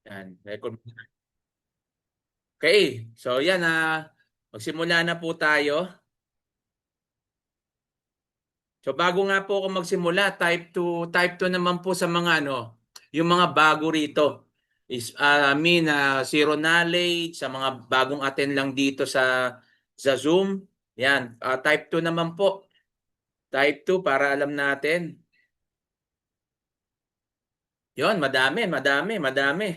Yan, record. Okay, so yan magsimula na po tayo. So bago nga po ako magsimula, type 2 naman po sa mga yung mga bago rito. I mean, zero knowledge sa mga bagong attend lang dito sa Zoom. Yan, type 2 naman po. Type 2 para alam natin. Yon, madami, madami, madami.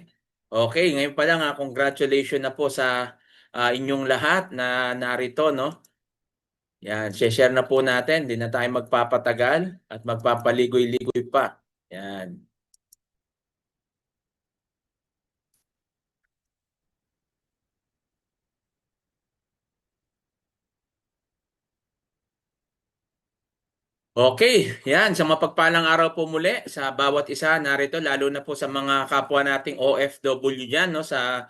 Okay, ngayon pa lang congratulations na po sa inyong lahat na narito, no? Yan, share na po natin. Hindi na tayo magpapatagal at magpapaligoy-ligoy pa. Yan. Okay, yan. Sa mapagpalang araw po muli sa bawat isa narito, lalo na po sa mga kapwa nating OFW dyan, no? Sa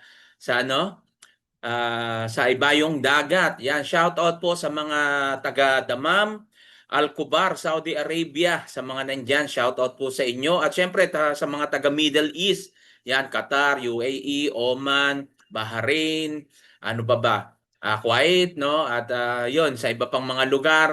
sa ibayong dagat. Yan, shout out po sa mga taga Damam, Al-Kubar, Saudi Arabia, sa mga nandyan, shout out po sa inyo. At syempre sa mga taga Middle East, yan, Qatar, UAE, Oman, Bahrain, ano pa ba? Kuwait, no? At yon sa iba pang mga lugar,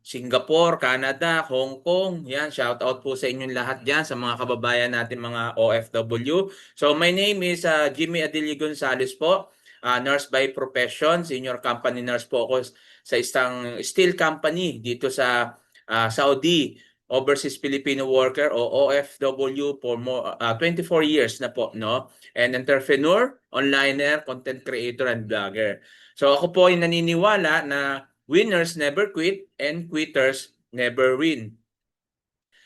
Singapore, Canada, Hong Kong. Yan, shout out po sa inyong lahat diyan sa mga kababayan natin mga OFW. So my name is Jimmy Adilio Gonzalez po. Nurse by profession, senior company nurse po ako sa isang steel company dito sa Saudi. Overseas Filipino worker o OFW for 24 years na po, no? And entrepreneur, onliner, content creator and blogger. So ako po ay naniniwala na winners never quit and quitters never win.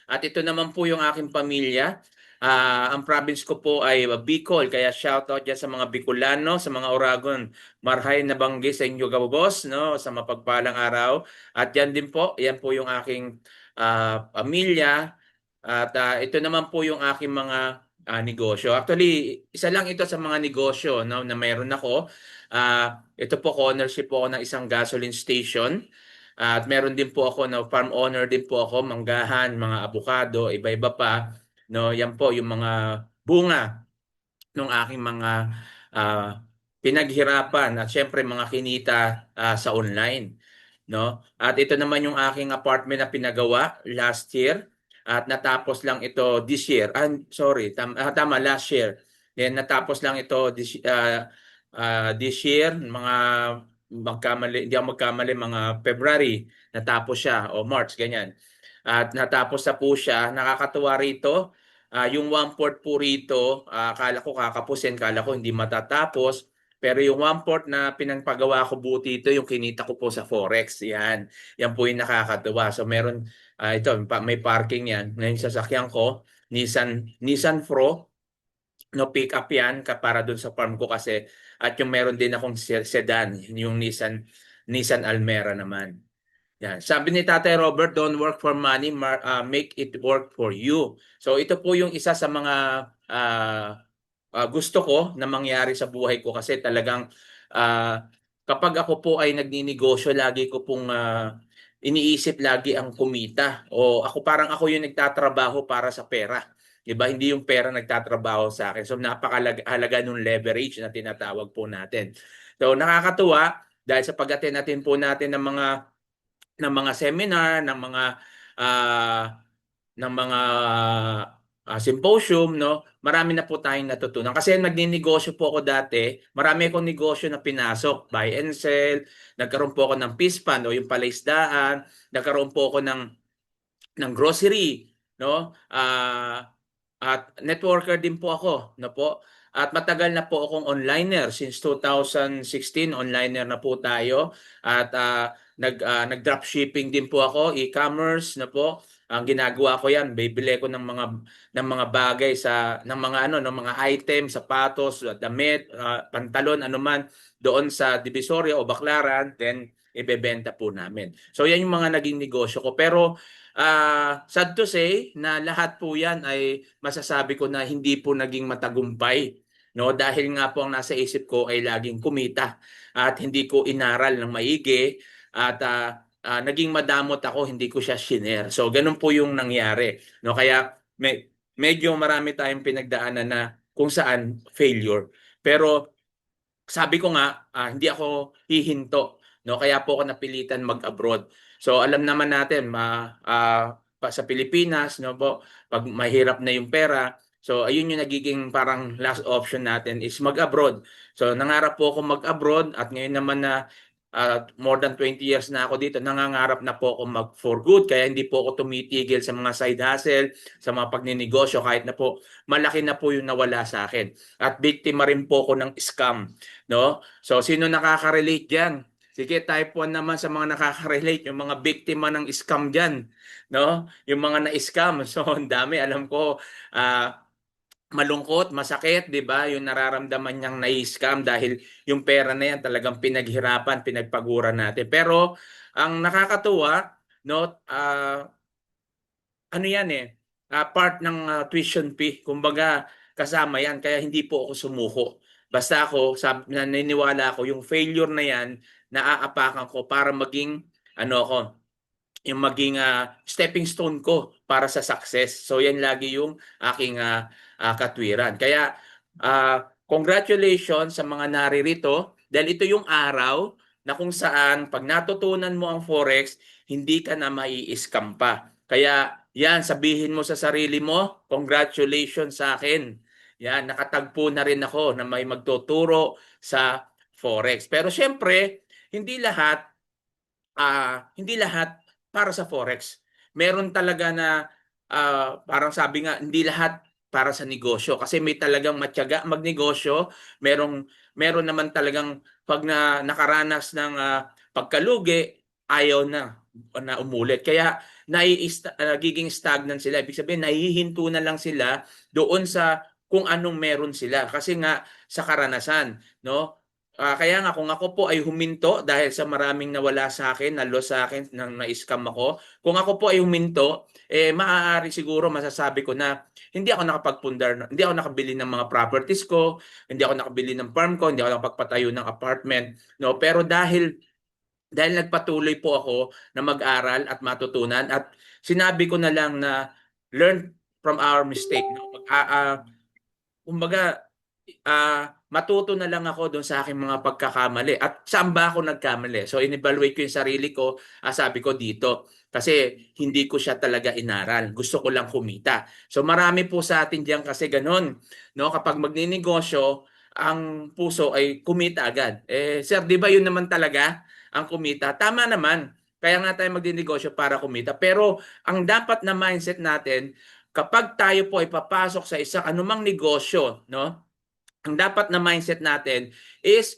At ito naman po yung aking pamilya. Ang province ko po ay Bicol, kaya shout out dyan sa mga Bicolano, sa mga Oragon. Marhay na banggi sa inyo gabos, no, sa mapagpalang araw. At yan din po, yan po yung aking pamilya. At ito naman po yung aking mga negosyo. Actually, isa lang ito sa mga negosyo, no, na mayroon ako. Ito po, ownership po ako ng isang gasoline station. At meron din po ako na farm owner din po ako, manggahan, mga abukado, iba-iba pa. No, yan po yung mga bunga ng aking mga ah, pinaghirapan at syempre mga kinita sa online, no? At ito naman yung aking apartment na pinagawa last year at natapos lang ito this year. Sorry, tama, last year. Then natapos lang ito this year, mga hindi ako magkamali, mga February natapos siya o March, ganyan. At natapos na po siya. Nakakatuwa rito. Yung 1/4 po rito, akala ko kakapusin, kala ko hindi matatapos. Pero yung 1/4 na pinagpagawa ko po dito, yung kinita ko po sa Forex. Yan. Yan po yung nakakatuwa. So meron, ito, may parking yan. Ngayon sasakyan ko, Nissan Pro, no, pick up yan para dun sa farm ko kasi. At yung meron din akong sedan, yung Nissan Almera naman. Yan. Sabi ni Tatay Robert, don't work for money, make it work for you. So ito po yung isa sa mga gusto ko na mangyari sa buhay ko kasi talagang ah, kapag ako po ay nagninegosyo, lagi ko pong iniisip lagi ang kumita. O ako parang ako yung nagtatrabaho para sa pera. 'Di ba? Hindi yung pera nagtatrabaho sa akin. So napakahalaga nung leverage na tinatawag po natin. So nakakatuwa dahil sa pag-attend natin po natin ng mga seminar, ah, symposium, no? Marami na po tayong natutunan. Kasi nagninegosyo po ako dati, marami akong negosyo na pinasok, buy and sell, nagkaroon po ako ng fish fund o yung palaisdaan, nagkaroon po ako ng grocery, no? At networker din po ako, no po? At matagal na po akong onliner since 2016, onliner na po tayo. At nag-dropshipping din po ako, e-commerce na po. Ang ginagawa ko 'yan, bibili ko ng mga bagay ng mga ng mga item, sapatos, damit, pantalon, anuman doon sa Divisoria o Baclaran, then ibebenta po namin. So 'yan yung mga naging negosyo ko. Pero sad to say na lahat po 'yan ay masasabi ko na hindi po naging matagumpay. No, dahil nga po ang nasa isip ko ay laging kumita at hindi ko inaral ng maigi at naging madamot ako, hindi ko siya shiner. So ganun po yung nangyari. No, kaya medyo marami tayong pinagdaanan na kung saan failure. Pero sabi ko nga, hindi ako hihinto, no? Kaya po ako napilitan mag-abroad. So alam naman natin, sa Pilipinas, no po, pag mahirap na yung pera, so ayun yung nagiging parang last option natin is mag-abroad. So nangarap po ako mag-abroad at ngayon naman na more than 20 years na ako dito, nangangarap na po ako mag for good. Kaya hindi po ako tumitigil sa mga side hustle, sa mga pagninegosyo, kahit na po malaki na po yung nawala sa akin. At biktima rin po ako ng scam, no? So sino nakaka-relate diyan? Sige, type 1 naman sa mga nakaka-relate, yung mga biktima ng scam diyan, no? Yung mga na-scam. So ang dami, alam ko, malungkot, masakit, 'di ba? Yung nararamdaman niyang na-scam dahil yung pera na yan talagang pinaghirapan, pinagpaguran natin. Pero ang nakakatuwa, no, ano yan eh, part ng tuition fee. Kumbaga, kasama yan. Kaya hindi po ako sumuko. Basta ako, naniniwala ako, yung failure na yan, naaapakan ko para maging, ano ako, yung maging stepping stone ko para sa success. So yan lagi yung aking katwiran. Kaya congratulations sa mga naririto dahil ito yung araw na kung saan pag natutunan mo ang Forex, hindi ka na mai-scam pa. Kaya yan, sabihin mo sa sarili mo, congratulations sa akin. Yan, nakatagpo na rin ako na may magtuturo sa Forex. Pero syempre, hindi lahat hindi lahat para sa Forex. Meron talaga na parang sabi nga, hindi lahat para sa negosyo. Kasi may talagang matyaga magnegosyo. Meron naman talagang pag nakaranas ng pagkalugi, ayaw na umulit. Kaya nagiging stagnant sila. Ibig sabihin, nahihinto na lang sila doon sa kung anong meron sila. Kasi nga sa karanasan, no? Kaya nga kung ako po ay huminto dahil sa maraming nawala sa akin, na-loss sa akin, nang na-scam ako, kung ako po ay huminto, maaari siguro masasabi ko na hindi ako nakapagpundar, hindi ako nakabili ng mga properties ko, hindi ako nakabili ng farm ko, hindi ako nakapagpatayo ng apartment, no? Pero dahil nagpatuloy po ako na mag-aral at matutunan at sinabi ko na lang na learn from our mistake, no? Kumbaga, matuto na lang ako doon sa aking mga pagkakamali at saan ba ako nagkamali. So in-evaluate ko yung sarili ko, sabi ko dito, kasi hindi ko siya talaga inaral. Gusto ko lang kumita. So marami po sa atin diyan kasi ganun, no? Kapag magninegosyo, ang puso ay kumita agad. Sir, di ba yun naman talaga ang kumita? Tama naman. Kaya nga tayo magninegosyo para kumita. Pero ang dapat na mindset natin, kapag tayo po ay papasok sa isang anumang negosyo, no? Ang dapat na mindset natin is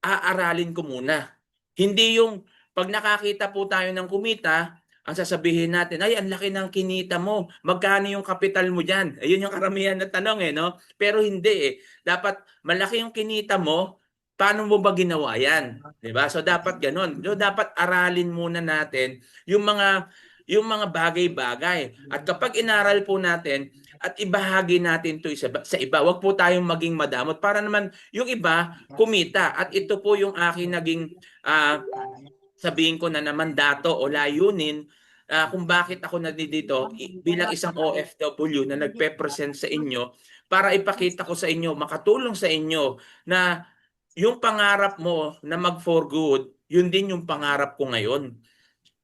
aaralin ko muna. Hindi yung pag nakakita po tayo ng kumita, ang sasabihin natin, ay, ang laki ng kinita mo. Magkano yung kapital mo dyan? Ayun yung karamihan na tanong no? Pero hindi Dapat malaki yung kinita mo, paano mo ba ginawa yan? 'Di ba? So dapat ganun. So dapat aralin muna natin yung mga bagay-bagay. At kapag inaral po natin, at ibahagi natin to sa iba. Huwag po tayong maging madamot para naman yung iba kumita. At ito po yung aking naging sabihin ko na naman dato o layunin kung bakit ako nandito bilang isang OFW na nagpe-present sa inyo para ipakita ko sa inyo, makatulong sa inyo na yung pangarap mo na mag for good, yun din yung pangarap ko ngayon.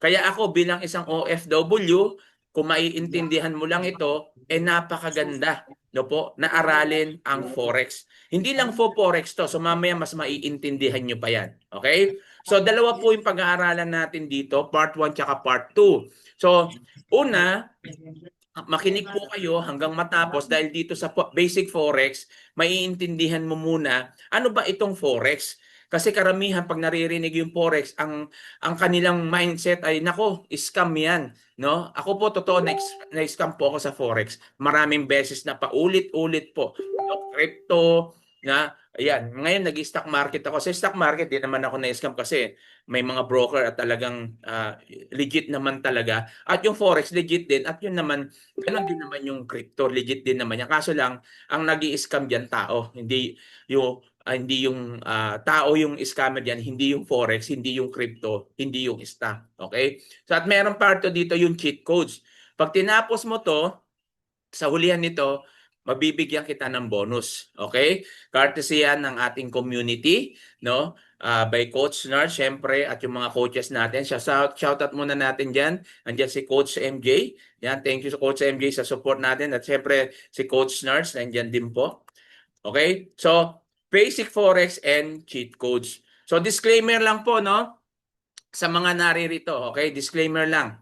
Kaya ako bilang isang OFW, kung maiintindihan mo lang ito, napakaganda, no po, na aralin ang Forex. Hindi lang for Forex to, so mamaya mas maiintindihan nyo pa yan. Okay? So dalawa po yung pag-aaralan natin dito, part 1 tsaka part 2. So una, makinig po kayo hanggang matapos dahil dito sa basic Forex, maiintindihan mo muna ano ba itong Forex. Kasi karamihan pag naririnig yung Forex, ang kanilang mindset ay nako, scam 'yan, no? Ako po totoo na-scam po ako sa Forex. Maraming beses na paulit-ulit po. No, crypto na ayan, ngayon nag-stock market ako. Sa stock market din naman ako na-scam kasi may mga broker at talagang legit naman talaga. At yung Forex legit din at yun naman ganon din naman yung crypto, legit din naman yan. Kaso lang, ang nag-i-scam diyan tao, hindi yung tao yung scammer diyan, hindi yung forex, hindi yung crypto, hindi yung stock. Okay? So at meron part to dito yung cheat codes. Pag tinapos mo to, sa hulihan nito, mabibigyan kita ng bonus. Okay? Courtesy yan ng ating community, no? By Coach Nars, syempre, at yung mga coaches natin. Shoutout muna natin dyan. Andiyan si Coach MJ. Yan, thank you sa Coach MJ sa support natin. At syempre, si Coach Nars, nandiyan din po. Okay? So, basic forex and cheat codes. So, disclaimer lang po, no? Sa mga naririto, okay? Disclaimer lang.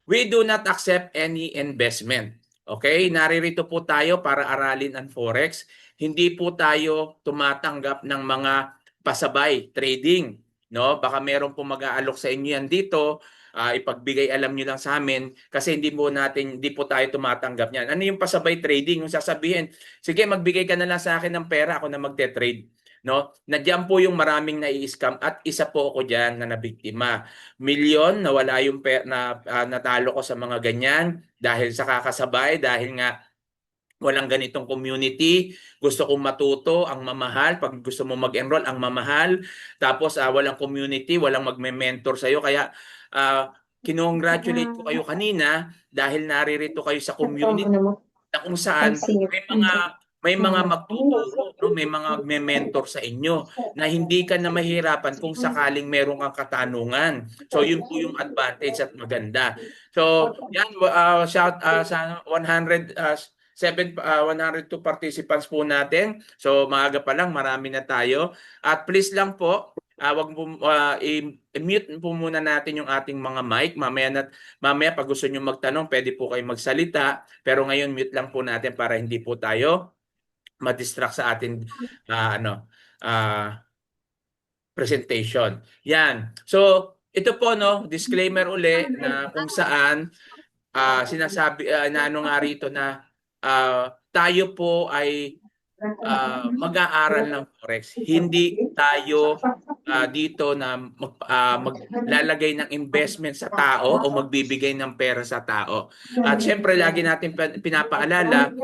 We do not accept any investment. Okay? Naririto po tayo para aralin ang forex. Hindi po tayo tumatanggap ng mga pasabay trading, no? Baka meron po mag-aalok sa inyo yan dito, ipagbigay alam niyo lang sa amin kasi hindi po tayo tumatanggap niyan. Ano yung pasabay trading? Yung sasabihin, sige, magbigay ka na lang sa akin ng pera, ako na magte-trade. No? Nandiyan po yung maraming nai-scam at isa po ako diyan na nabiktima. Milyon nawala yung natalo ko sa mga ganyan dahil sa kakasabay, dahil nga walang ganitong community. Gusto kong matuto, ang mamahal. Pag gusto mo mag-enroll, ang mamahal. Tapos walang community, walang magme-mentor sa'yo. Kaya kinongratulate ko kayo kanina dahil naririto kayo sa community na kung saan may mga magtuturo, no? May mga magme-mentor sa inyo na hindi ka na mahirapan kung sakaling meron kang katanungan. So yun po yung advantage at maganda. So yan, sa 102 participants po natin. So maaga pa lang, marami na tayo. At please lang po, wag mo i-mute po muna natin yung ating mga mic. Mamaya pag gusto niyo magtanong, pwede po kayo magsalita. Pero ngayon mute lang po natin para hindi po tayo ma-distract sa ating presentation. Yan. So ito po, no, disclaimer uli na kung saan sinasabi na ano nga rito na tayo po ay mag-aaral ng forex. Hindi tayo dito na maglalagay ng investment sa tao o magbibigay ng pera sa tao. At syempre lagi natin pinapaalala,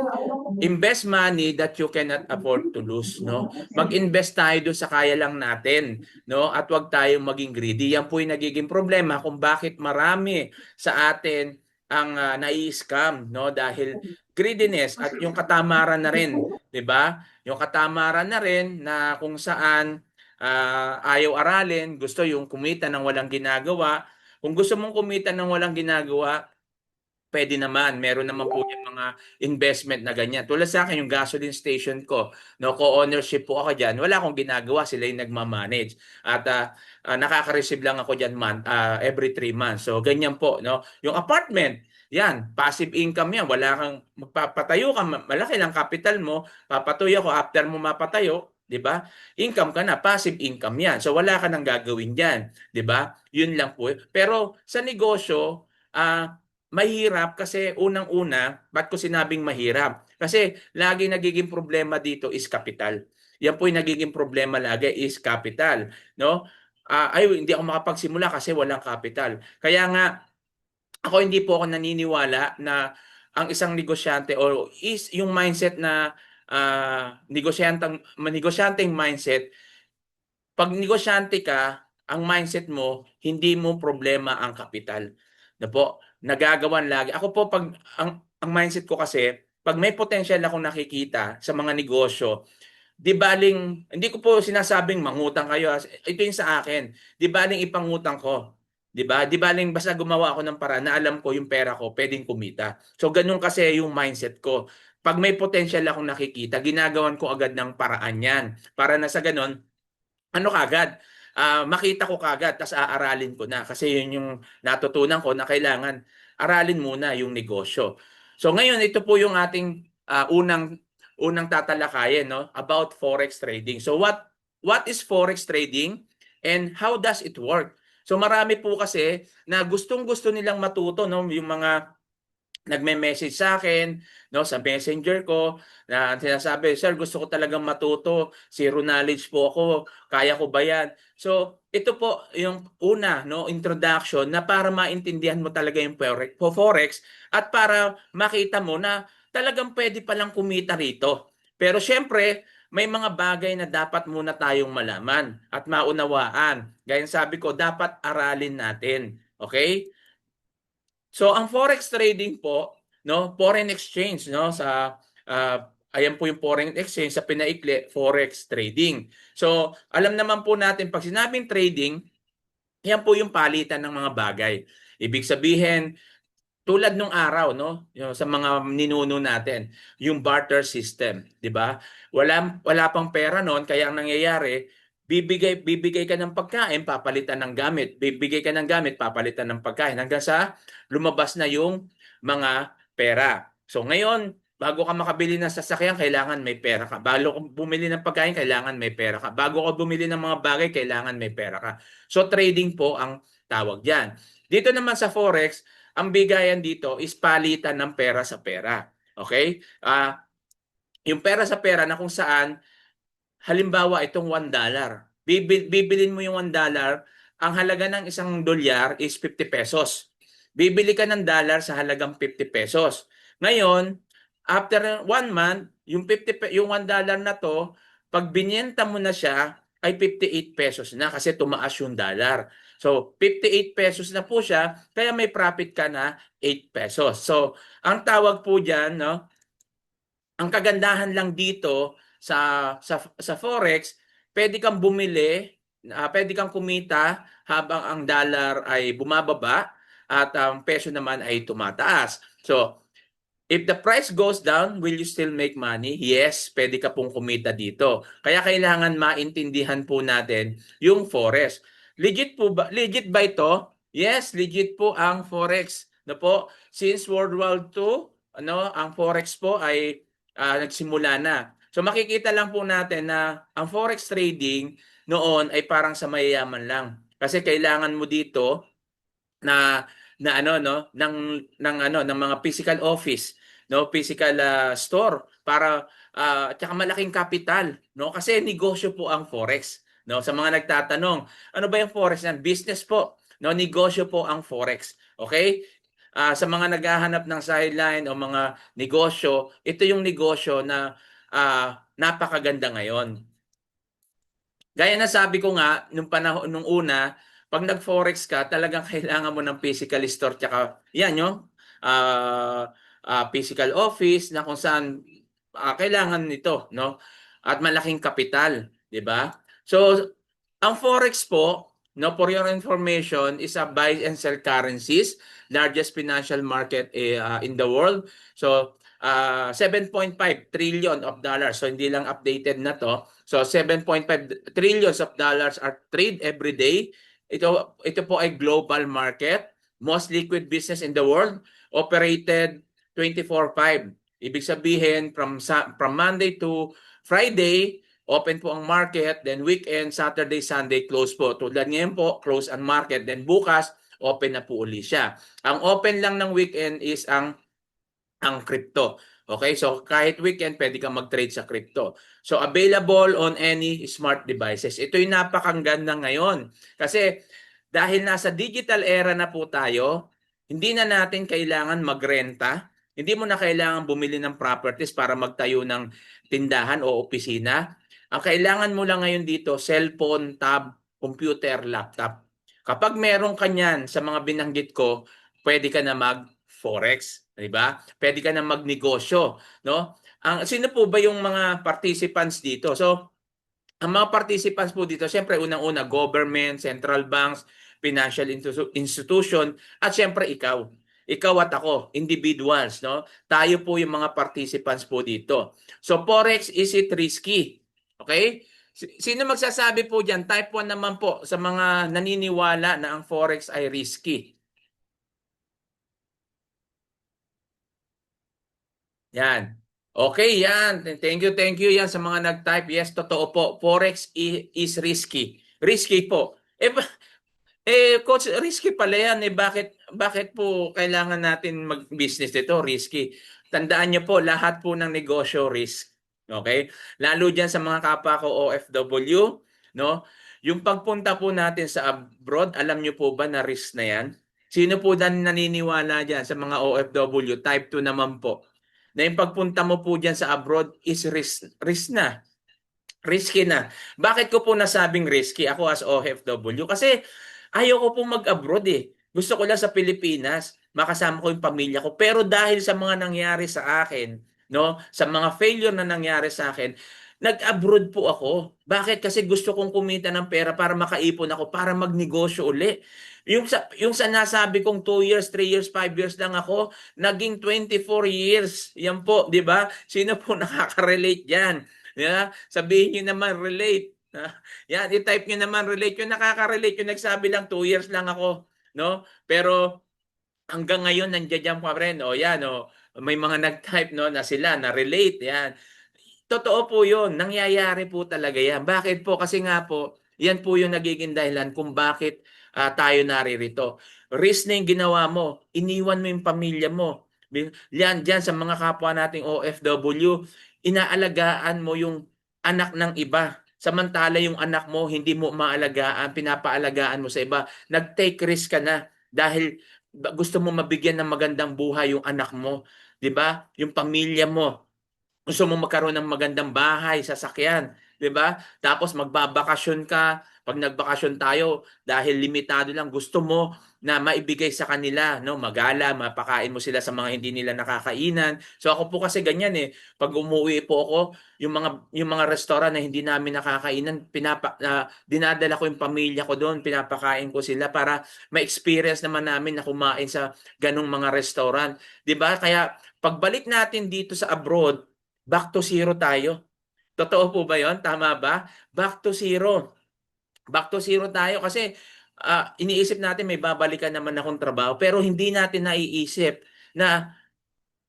invest money that you cannot afford to lose, no? Mag-invest tayo doon sa kaya lang natin, no? At wag tayong maging greedy. Yan po yung nagiging problema kung bakit marami sa atin ang nai-scam, no? Dahil greediness at yung katamaran na rin, 'di ba? Yung katamaran na rin na kung saan ayaw aralin, gusto yung kumita ng walang ginagawa. Kung gusto mong kumita ng walang ginagawa, pwede naman. Meron naman po yung mga investment na ganyan. Tulad sa akin, yung gasoline station ko, no, co-ownership po ako dyan. Wala akong ginagawa, sila yung nagmamanage. At nakaka-receive lang ako dyan every 3 months. So, ganyan po. No? Yung apartment, yan, passive income yan. Wala kang magpapatayo ka, malaki lang capital mo, papatuyo ako after mo mapatayo, 'di ba? Income ka na, passive income 'yan. So wala ka nang gagawin diyan, 'di ba? 'Yun lang po. Pero sa negosyo, mahirap kasi unang-una, ba't ko sinabing mahirap? Kasi lagi nagiging problema dito is capital. Yan po yung nagiging problema lagi is capital, no? Ay, hindi ako makapagsimula kasi walang capital. Kaya nga ako hindi po ako naniniwala na ang isang negosyante o is yung mindset na negosyanteng mindset, pag negosyante ka, ang mindset mo, hindi mo problema ang kapital. Na po, nagagawan lagi. Ako po, ang mindset ko kasi, pag may potential akong nakikita sa mga negosyo, di baling, hindi ko po sinasabing mangutang kayo. Ito yung sa akin. Di baling ipangutang ko. Di ba? Di baling basta gumawa ako ng paraan na alam ko yung pera ko, pwedeng kumita. So, ganun kasi yung mindset ko. Pag may potential akong nakikita, ginagawan ko agad ng paraan yan. Para na sa ganun, ano kagad, makita ko kagad, tas aaralin ko na. Kasi yun yung natutunan ko na kailangan aralin muna yung negosyo. So ngayon, ito po yung ating unang tatalakayin, no, about forex trading. So what is forex trading and how does it work? So marami po kasi na gustong-gusto nilang matuto, no, yung mga nagme-message sa akin, no, sa messenger ko na sinasabi, "Sir, gusto ko talagang matuto. Zero knowledge po ako. Kaya ko ba 'yan?" So, ito po yung una, no, introduction na para maintindihan mo talaga yung forex at para makita mo na talagang pwede palang kumita rito. Pero syempre, may mga bagay na dapat muna tayong malaman at maunawaan. Gaya ng sabi ko, dapat aralin natin. Okay? So ang forex trading po, no, foreign exchange, no, sa Ayan po yung foreign exchange sa pinaikli, forex trading. So, alam naman po natin, pag sinabing trading, yan po yung palitan ng mga bagay. Ibig sabihin, tulad nung araw, no, yung sa mga ninuno natin, yung barter system, 'di ba? Wala pang pera noon, kaya ang nangyayari, bibigay ka ng pagkain, papalitan ng gamit. Bibigay ka ng gamit, papalitan ng pagkain hanggang sa lumabas na yung mga pera. So ngayon, bago ka makabili ng sasakyan, kailangan may pera ka. Bago ka bumili ng pagkain, kailangan may pera ka. Bago ka bumili ng mga bagay, kailangan may pera ka. So trading po ang tawag diyan. Dito naman sa forex, ang bigayan dito is palitan ng pera sa pera. Okay? Yung pera sa pera na kung saan, halimbawa itong $1. Bibilin mo yung $1, ang halaga ng isang dolyar is 50 pesos. Bibili ka ng dollar sa halagang 50 pesos. Ngayon, after 1 month, yung $1 na to, pag binenta mo na siya, ay 58 pesos na kasi tumaas yung dollar. So, 58 pesos na po siya, kaya may profit ka na 8 pesos. So, ang tawag po diyan, no, ang kagandahan lang dito sa forex, pwede kang bumili, pwede kang kumita habang ang dollar ay bumababa at ang peso naman ay tumataas. So, if the price goes down, will you still make money? Yes, pwede ka pong kumita dito. Kaya kailangan maintindihan po natin yung forex. Legit po ba? Legit ba ito? Yes, legit po ang forex. No po, since World War II, ang forex po ay nagsimula na. So makikita lang po natin na ang forex trading noon ay parang sa mayayaman lang. Kasi kailangan mo dito na ng mga physical office, no, physical store para at saka malaking kapital, no, kasi negosyo po ang forex, no. Sa mga nagtatanong, ano ba yung forex? Yan, business po, no, negosyo po ang forex. Okay? Sa mga naghahanap ng sideline o mga negosyo, ito yung negosyo na napakaganda ngayon. Gaya na sabi ko nga, nung panahon nung una, pag nag-forex ka, talagang kailangan mo ng physical store tsaka yan yung physical office na kung saan kailangan nito, no? At malaking kapital, 'di ba? So, ang forex po, no, for your information, is a buy and sell currencies, largest financial market in the world. So, 7.5 trillion of dollars. So hindi lang updated na to. So 7.5 trillions of dollars are trade every day. Ito po ay global market, most liquid business in the world, operated 24/5. Ibig sabihin from Monday to Friday, open po ang market, then weekend, Saturday, Sunday, close po. Tulad ngayon po, close ang market, then bukas, open na po uli siya. Ang open lang ng weekend is ang crypto. Okay? So kahit weekend, pwede kang mag-trade sa crypto. So available on any smart devices. Ito yung napakaganda ngayon. Kasi dahil nasa digital era na po tayo, hindi na natin kailangan magrenta. Hindi mo na kailangan bumili ng properties para magtayo ng tindahan o opisina. Ang kailangan mo lang ngayon dito, cellphone, tab, computer, laptop. Kapag meron ka niyan sa mga binanggit ko, pwede ka na mag-forex, di ba? Pwede ka na magnegosyo, no? Sino po ba yung mga participants dito? So, ang mga participants po dito, siyempre unang-una, government, central banks, financial institution, at siyempre ikaw. Ikaw at ako, individuals, no? Tayo po yung mga participants po dito. So, Forex, is it risky? Okay? Sino magsasabi po dyan? Type 1 naman po sa mga naniniwala na ang Forex ay risky. Yan. Okay, yan. Thank you yan sa mga nag-type. Yes, totoo po. Forex is risky. Risky po. Coach, risky pala yan. Bakit po kailangan natin mag-business dito? Risky. Tandaan niyo po, lahat po ng negosyo risk. Okay? Lalo dyan sa mga kapwa ko OFW, no? Yung pagpunta po natin sa abroad, alam niyo po ba na risk na yan? Sino po dan naniniwala dyan sa mga OFW? Type 2 naman po. Na yung pagpunta mo po dyan sa abroad is risk na. Risky na. Bakit ko po nasabing risky ako as OFW? Kasi ayaw ko po mag-abroad eh. Gusto ko lang sa Pilipinas, makasama ko yung pamilya ko. Pero dahil sa mga nangyari sa akin, no, sa mga failure na nangyari sa akin, nag-abroad po ako. Bakit? Kasi gusto kong kumita ng pera para makaipon ako, para magnegosyo uli. Yung sa nasabi kong 2 years, 3 years, 5 years lang ako, naging 24 years. Yan po, di ba? Sino po nakaka-relate dyan? Yeah? Sabihin nyo naman, relate. Yan, i-type nyo naman, relate. Yung nakaka-relate, yung nagsabi lang, 2 years lang ako. No? Pero hanggang ngayon, nandiyan pa rin. O yan, o, may mga nag-type no, na sila, na relate. Yan. Totoo po yun. Nangyayari po talaga yan. Bakit po? Kasi nga po, yan po yung nagiging dahilan kung bakit tayo naririto. Risk na yung ginawa mo. Iniwan mo yung pamilya mo. Yan, dyan sa mga kapwa nating OFW, inaalagaan mo yung anak ng iba. Samantala yung anak mo, hindi mo maalagaan, pinapaalagaan mo sa iba. Nag-take risk ka na dahil gusto mo mabigyan ng magandang buhay yung anak mo. 'Di ba? Yung pamilya mo. Gusto mo magkaroon ng magandang bahay, sasakyan, 'di ba? Tapos magbabakasyon ka. Pag nagbakasyon tayo, dahil limitado lang, gusto mo na maibigay sa kanila, no? Magala, mapakain mo sila sa mga hindi nila nakakainan. So ako po kasi ganyan eh. Pag umuwi po ako, yung mga restaurant na hindi namin nakakainan, dinadala ko yung pamilya ko doon, pinapakain ko sila para ma-experience naman namin na kumain sa ganong mga restaurant, 'di ba? Kaya pagbalik natin dito sa abroad, back to zero tayo. Totoo po ba yon? Tama ba? Back to zero. Back to zero tayo kasi iniisip natin may babalikan naman akong trabaho pero hindi natin naiisip na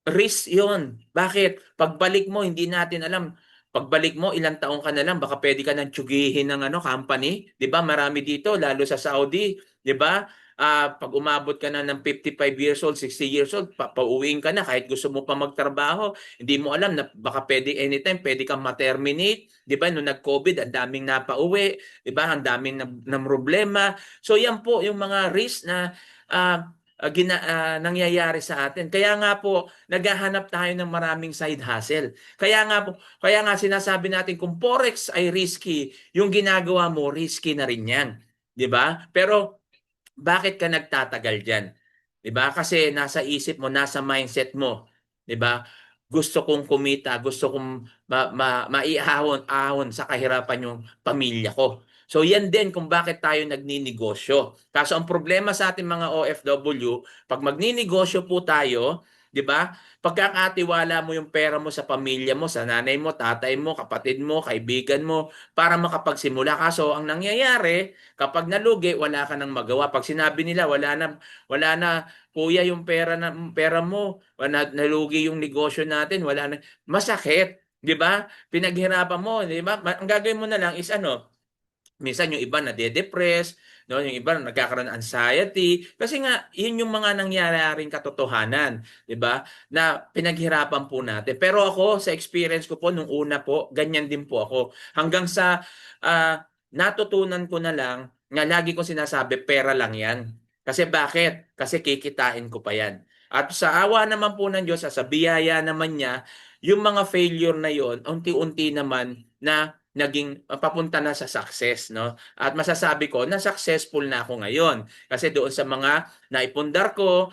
risk yon. Bakit? Pagbalik mo, hindi natin alam. Pagbalik mo, ilang taong ka na lang, baka pwede ka nang tsugihin ng company. Di ba? Marami dito, lalo sa Saudi. Di ba? Pag umabot ka na ng 55 years old, 60 years old, pauwiin ka na kahit gusto mo pa magtrabaho. Hindi mo alam na baka pwede anytime, pwede kang ma-terminate. Di ba? Nung nag-COVID, ang daming napauwi. Di ba? Ang daming na problema. So yan po yung mga risk na ah, nangyayari sa atin. Kaya nga po, naghahanap tayo ng maraming side hustle. Kaya nga sinasabi natin kung forex ay risky, yung ginagawa mo risky na rin 'yan, 'di ba? Pero bakit ka nagtatagal diyan? 'Di ba? Kasi nasa isip mo, nasa mindset mo, 'di ba? Gusto kong kumita, gusto kong maiahon-ahon sa kahirapan yung pamilya ko. So yan din kung bakit tayo nagninegosyo. Kaso ang problema sa ating mga OFW, pag magninegosyo po tayo, 'di ba? Pagkakatiwala mo yung pera mo sa pamilya mo, sa nanay mo, tatay mo, kapatid mo, kaibigan mo para makapagsimula. Kaso ang nangyayari, kapag nalugi, wala ka nang magawa. Pag sinabi nila wala na kuya yung pera mo, wala nalugi yung negosyo natin, wala na masakit, 'di ba? Pinaghirapan mo, 'di ba? Ang gagawin mo na lang is minsan yung iba nade-depress, no? Yung iba nagkakaroon ng anxiety kasi nga yun yung mga nangyayaring katotohanan, 'di ba? Na pinaghirapan po natin. Pero ako sa experience ko po nung una po, ganyan din po ako. Hanggang sa natutunan ko na lang nga lagi kong sinasabi pera lang 'yan. Kasi bakit? Kasi kikitain ko pa 'yan. At sa awa naman po ng Diyos, sa biyaya naman niya, yung mga failure na yon, unti-unti naman na naging papunta na sa success, no? At masasabi ko na successful na ako ngayon kasi doon sa mga naipundar ko,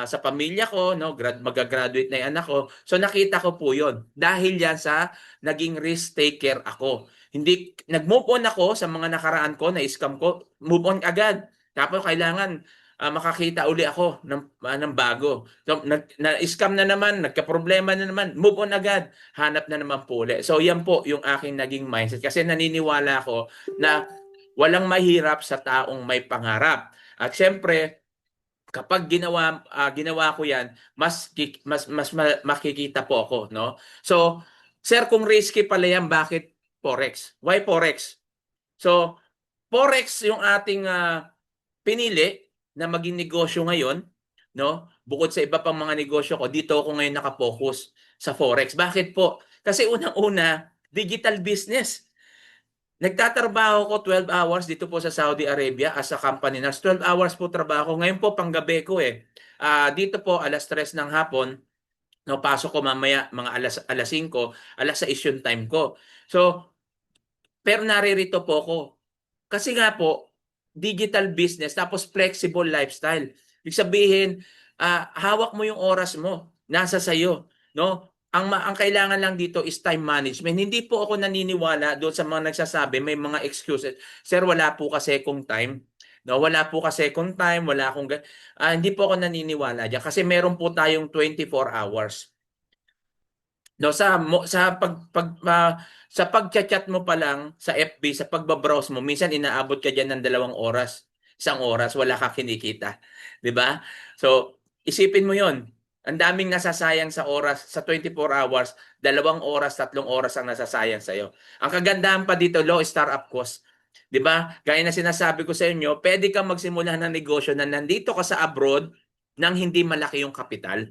sa pamilya ko, no, magagraduate na 'yung anak ko. So nakita ko po 'yon dahil yan sa naging risk taker ako. Hindi nag-move on ako sa mga nakaraan ko na scam ko, move on agad. Tapos kailangan makakita uli ako ng bago. So, na-scam na naman, nagka-problema na naman, move on agad, hanap na naman po ulit. So yan po yung aking naging mindset kasi naniniwala ako na walang mahirap sa taong may pangarap. At syempre, kapag ginawa ko 'yan, makikita po ako, no? So, sir, kung risky pala 'yan, bakit forex? Why forex? So, forex yung ating pinili na maging negosyo ngayon, no? Bukod sa iba pang mga negosyo ko, dito ako ngayon nakapokus sa forex. Bakit po? Kasi unang-una, digital business. Nagtatrabaho ko 12 hours dito po sa Saudi Arabia as a company nurse. 12 hours po trabaho. Ngayon po panggabi ko eh. Dito po alas 3 ng hapon, no, pasok ko mamaya mga alas alas 5, alas 6 yung time ko. So, pero naririto po ako. Kasi nga po, digital business tapos flexible lifestyle. Ibig sabihin, hawak mo yung oras mo. Nasa sayo, no? ang kailangan lang dito is time management. Hindi po ako naniniwala doon sa mga nagsasabi may mga excuses. Sir, wala po kasi kung time. No, wala po kasi kung time, wala akong hindi po ako naniniwala diyan kasi meron po tayong 24 hours. No, sa pagcha-chat mo pa lang sa FB, sa pagbabrowse mo, minsan inaabot ka diyan ng 2 oras. 1 oras, wala ka kinikita. 'Di ba? So, isipin mo 'yon. Ang daming nasasayang sa oras, sa 24 hours, 2 oras, 3 oras ang nasasayang sa iyo. Ang kagandahan pa dito, low startup cost. 'Di ba? Gaya na sinasabi ko sa inyo, pwede kang magsimula ng negosyo na nandito ka sa abroad nang hindi malaki yung kapital.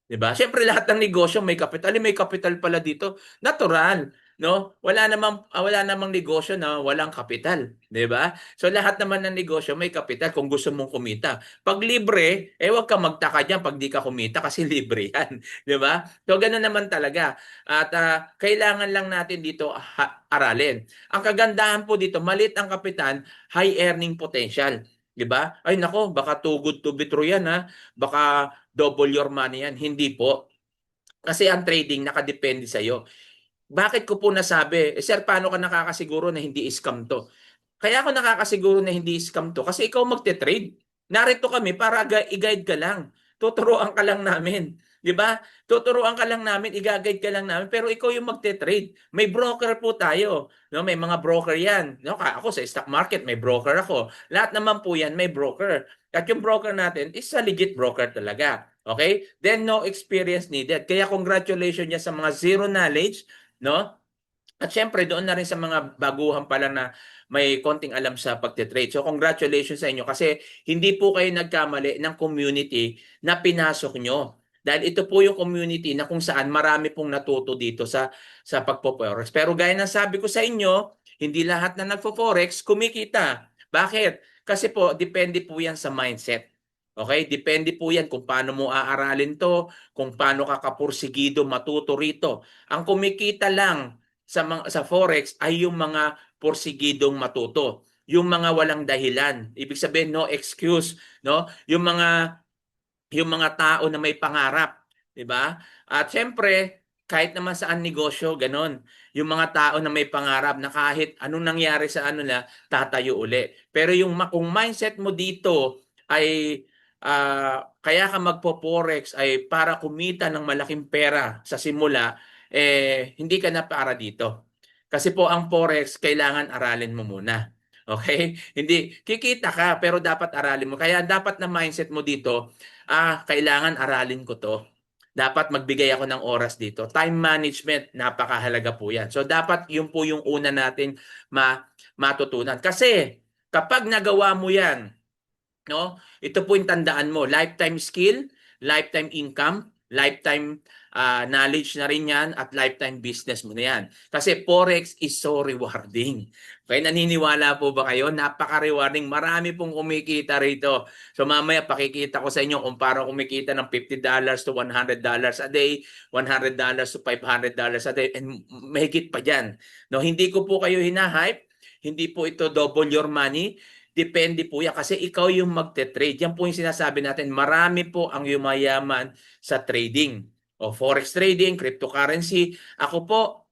'Di ba? Siyempre lahat ng negosyo may kapital. May kapital pala dito. Natural, no? Wala namang negosyo na walang kapital, 'di ba? So lahat naman ng negosyo may kapital kung gusto mong kumita. Pag libre, wag kang magtaka diyan pag di ka kumita kasi libre 'yan, 'di ba? So ganoon naman talaga. At kailangan lang natin dito aralin. Ang kagandahan po dito, maliit ang kapital, high earning potential. 'Di ba? Ay nako, baka too good to be true 'yan ha. Baka double your money yan. Hindi po. Kasi ang trading nakadepende sa iyo. Bakit ko po nasabi, sir, paano ka nakakasiguro na hindi scam to? Kaya ako nakakasiguro na hindi scam to kasi ikaw magte-trade. Narito kami para i-guide ka lang. Tuturuan ka lang namin. 'Di ba? Tuturuan ka lang namin, i-guide ka lang namin, pero ikaw yung magte-trade. May broker po tayo. No, may mga broker 'yan. No, ako sa stock market may broker ako. Lahat naman po 'yan may broker. At yung broker natin is a legit broker talaga. Okay? Then no experience needed. Kaya congratulations niya sa mga zero knowledge, no? At syempre, doon na rin sa mga baguhan pa lang na may konting alam sa pagte-trade. So, congratulations sa inyo kasi hindi po kayo nagkamali ng community na pinasok nyo. Dahil ito po yung community na kung saan marami pong natuto dito sa pagpo-forex. Pero gaya ng sabi ko sa inyo, hindi lahat na nagpo-forex kumikita. Bakit? Kasi po, depende po yan sa mindset. Okay? Depende po yan kung paano mo aaralin to, kung paano ka kapursigido matuto rito. Ang kumikita lang sa forex ay yung mga porsigidong matuto, yung mga walang dahilan. Ibig sabihin no excuse, no? Yung mga tao na may pangarap, 'di ba? At siyempre, kahit naman saan negosyo, ganon. Yung mga tao na may pangarap na kahit anong nangyari sa ano na, tatayo uli. Pero kung mindset mo dito ay kaya ka magpo-forex ay para kumita ng malaking pera sa simula, hindi ka na para dito. Kasi po ang forex, kailangan aralin mo muna. Okay? Hindi, kikita ka pero dapat aralin mo. Kaya dapat na mindset mo dito, kailangan aralin ko to. Dapat magbigay ako ng oras dito. Time management, napakahalaga po yan. So, dapat yun po yung una natin matutunan. Kasi, kapag nagawa mo yan, no, ito po yung tandaan mo. Lifetime skill, lifetime income, lifetime knowledge na rin yan, at lifetime business mo na yan. Kasi Forex is so rewarding. Kaya naniniwala po ba kayo? Napaka-rewarding. Marami pong kumikita rito. So mamaya pakikita ko sa inyo kung paano kumikita ng $50 to $100 a day, $100 to $500 a day, and mahigit pa dyan. No, hindi ko po kayo hinahype. Hindi po ito double your money. Depende po yan kasi ikaw yung magte-trade. Yan po yung sinasabi natin. Marami po ang yumayaman sa trading. O forex trading, cryptocurrency. Ako po,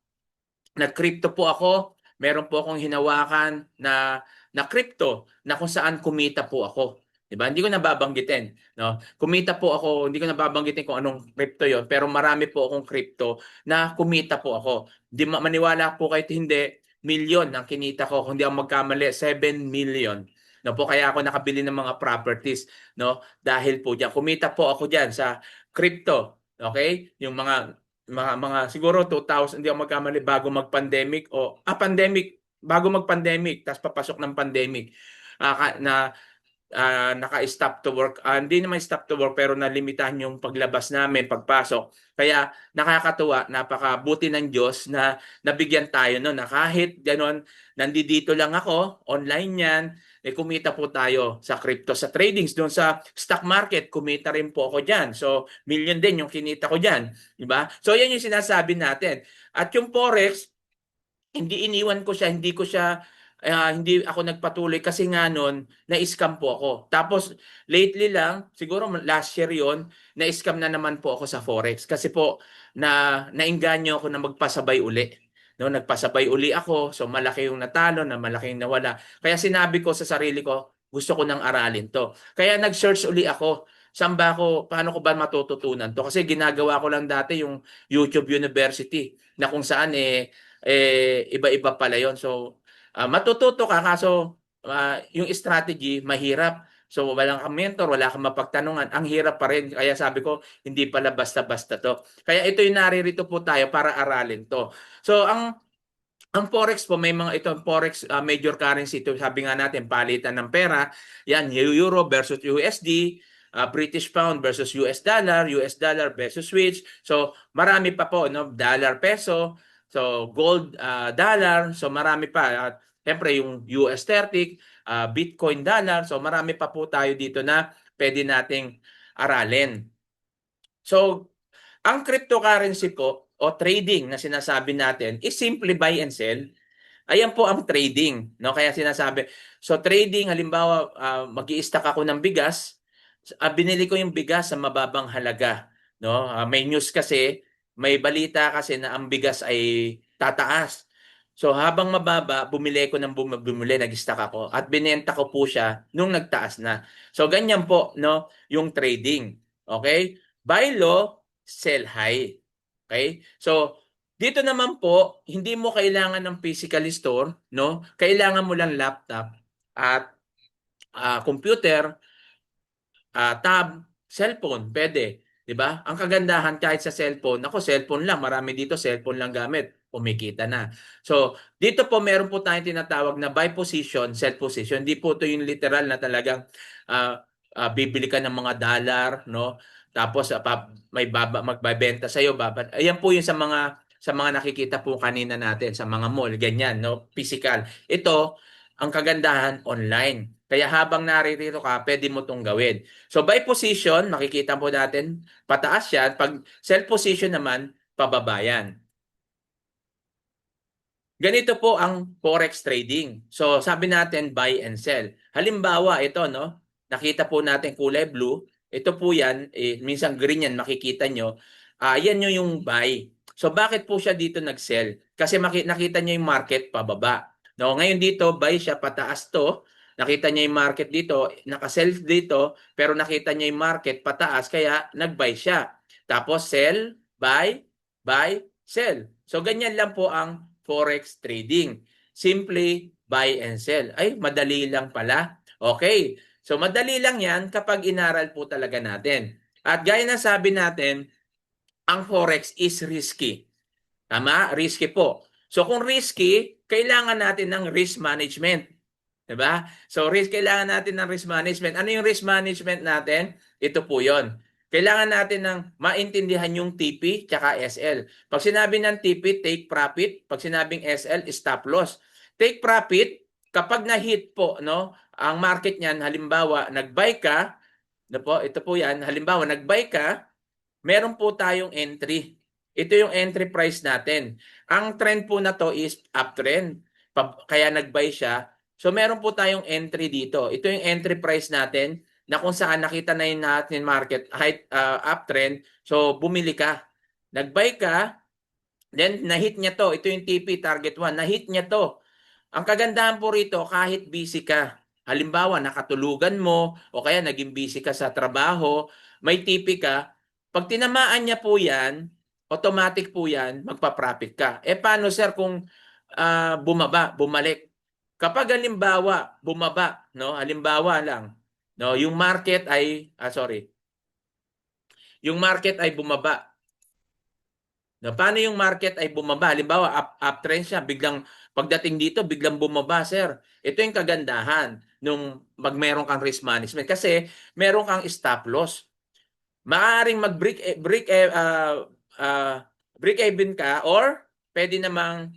nag-crypto po ako. Meron po akong hinawakan na crypto na kung saan kumita po ako. 'Di ba? Hindi ko nababanggitin, no? Kumita po ako, hindi ko nababanggitin kung anong crypto 'yon, pero marami po akong crypto na kumita po ako. Hindi maniwala po kahit hindi, milyon ang kinita ko. Kung hindi ako magkamali, 7 million. No po, kaya ako nakabili ng mga properties, no? Dahil po diyan, kumita po ako diyan sa crypto. Okay? Yung mga siguro 2000, hindi ako magkamali, bago mag-pandemic pandemic, bago mag-pandemic, tapos papasok ng pandemic. Na naka-stop to work. Hindi naman stop to work pero nalimitahan yung paglabas namin, pagpasok. Kaya nakakatuwa, napakabuti ng Diyos na nabigyan tayo no, na kahit gano'n, nandito lang ako, online yan, kumita po tayo sa crypto, sa tradings, doon sa stock market, kumita rin po ako dyan. So, million din yung kinita ko dyan. Diba? So, yan yung sinasabi natin. At yung Forex, hindi iniwan ko siya, hindi ko siya hindi ako nagpatuloy kasi nga noon na-scam po ako. Tapos lately lang, siguro last year 'yon, na-scam na naman po ako sa Forex kasi po naengganyo ako na magpasabay uli. No, nagpasabay uli ako, so malaki yung natalo na malaki yung nawala. Kaya sinabi ko sa sarili ko, gusto ko nang aralin 'to. Kaya nag-search uli ako. Paano ko ba matututunan 'to? Kasi ginagawa ko lang dati yung YouTube University na kung saan iba-iba pala 'yon. So matututo ka kaso yung strategy mahirap. So walang kang mentor, wala kang mapagtanungan, ang hirap pa rin. Kaya sabi ko, hindi pala basta-basta to. Kaya ito yung naririto po tayo para aralin to. So ang Forex po, may mga ito, Forex major currency, ito sabi nga natin, palitan ng pera, yan, Euro versus USD, British Pound versus US dollar versus Switch. So marami pa po, no? Dollar peso, so gold dollar, so marami pa. At siyempre yung US 30, Bitcoin dollar, so marami pa po tayo dito na pwede nating aralin. So ang cryptocurrency po o trading na sinasabi natin is simply buy and sell. Ayan po ang trading, no? Kaya sinasabi, so trading halimbawa mag-i-stock ako ng bigas, binili ko yung bigas sa mababang halaga, no? May news kasi, may balita kasi na ang bigas ay tataas. So habang mababa, bumili ko ng bumili, nag-stock ako at binenta ko po siya nung nagtaas na. So ganyan po, no, yung trading. Okay? Buy low, sell high. Okay? So dito naman po, hindi mo kailangan ng physical store, no? Kailangan mo lang laptop at computer, tab, cellphone, pwede. 'Di ba? Ang kagandahan kahit sa cellphone, ako cellphone lang, marami dito cellphone lang gamit, kumikita na. So, dito po meron po tayong tinatawag na buy position, sell position. Hindi po 'to yung literal na talagang ah, bibili ka ng mga dollar, no? Tapos may magbebenta sa iyo, ayan po yung sa mga nakikita po kanina natin sa mga mall, ganyan, no? Physical. Ito, ang kagandahan online. Kaya habang naririto ka, pwede mo 'tong gawin. So by position, makikita po natin, pataas yan. Pag sell position naman, pababa yan. Ganito po ang forex trading. So sabi natin buy and sell. Halimbawa ito, no? Nakita po natin kulay blue. Ito po yan, minsan green yan, makikita nyo. Yan yung buy. So bakit po siya dito nag-sell? Kasi nakita nyo yung market pababa. No, ngayon dito buy siya, pataas to. Nakita niya yung market dito, naka-sell dito, pero nakita niya yung market pataas kaya nag-buy siya. Tapos sell, buy, sell. So ganyan lang po ang forex trading. Simply buy and sell. Ay, madali lang pala. Okay. So madali lang yan kapag inaral po talaga natin. At gaya na sabi natin, ang forex is risky. Tama? Risky po. So kung risky, kailangan natin ng risk management. 'Di ba? So kailangan natin ng risk management. Ano yung risk management natin? Ito po 'yon. Kailangan natin ng maintindihan yung TP tsaka SL. Pag sinabi ng TP, take profit. Pag sinabing SL, stop loss. Take profit, kapag na-hit po, no, ang market niyan, halimbawa, nag-buy ka, no po, ito po yan, halimbawa, nag-buy ka, meron po tayong entry. Ito yung entry price natin. Ang trend po na to is uptrend. Kaya nag-buy siya. So meron po tayong entry dito. Ito yung entry price natin na kung saan nakita na yung natin market uptrend. So bumili ka. Nag-buy ka, then na-hit niya to. Ito yung TP target 1. Na-hit niya to. Ang kagandahan po rito, kahit busy ka, halimbawa nakatulugan mo o kaya naging busy ka sa trabaho, may TP ka, pag tinamaan niya po yan, automatic po yan, magpa-profit ka. Paano sir kung bumalik? Kapag halimbawa, bumaba, no? Halimbawa lang, no, yung market ay yung market ay bumaba. Na paano yung market ay bumaba? Halimbawa, uptrend siya, biglang pagdating dito, biglang bumaba, sir. Ito yung kagandahan nung meron kang risk management kasi meron kang stop loss. Maaaring break even ka or pwede namang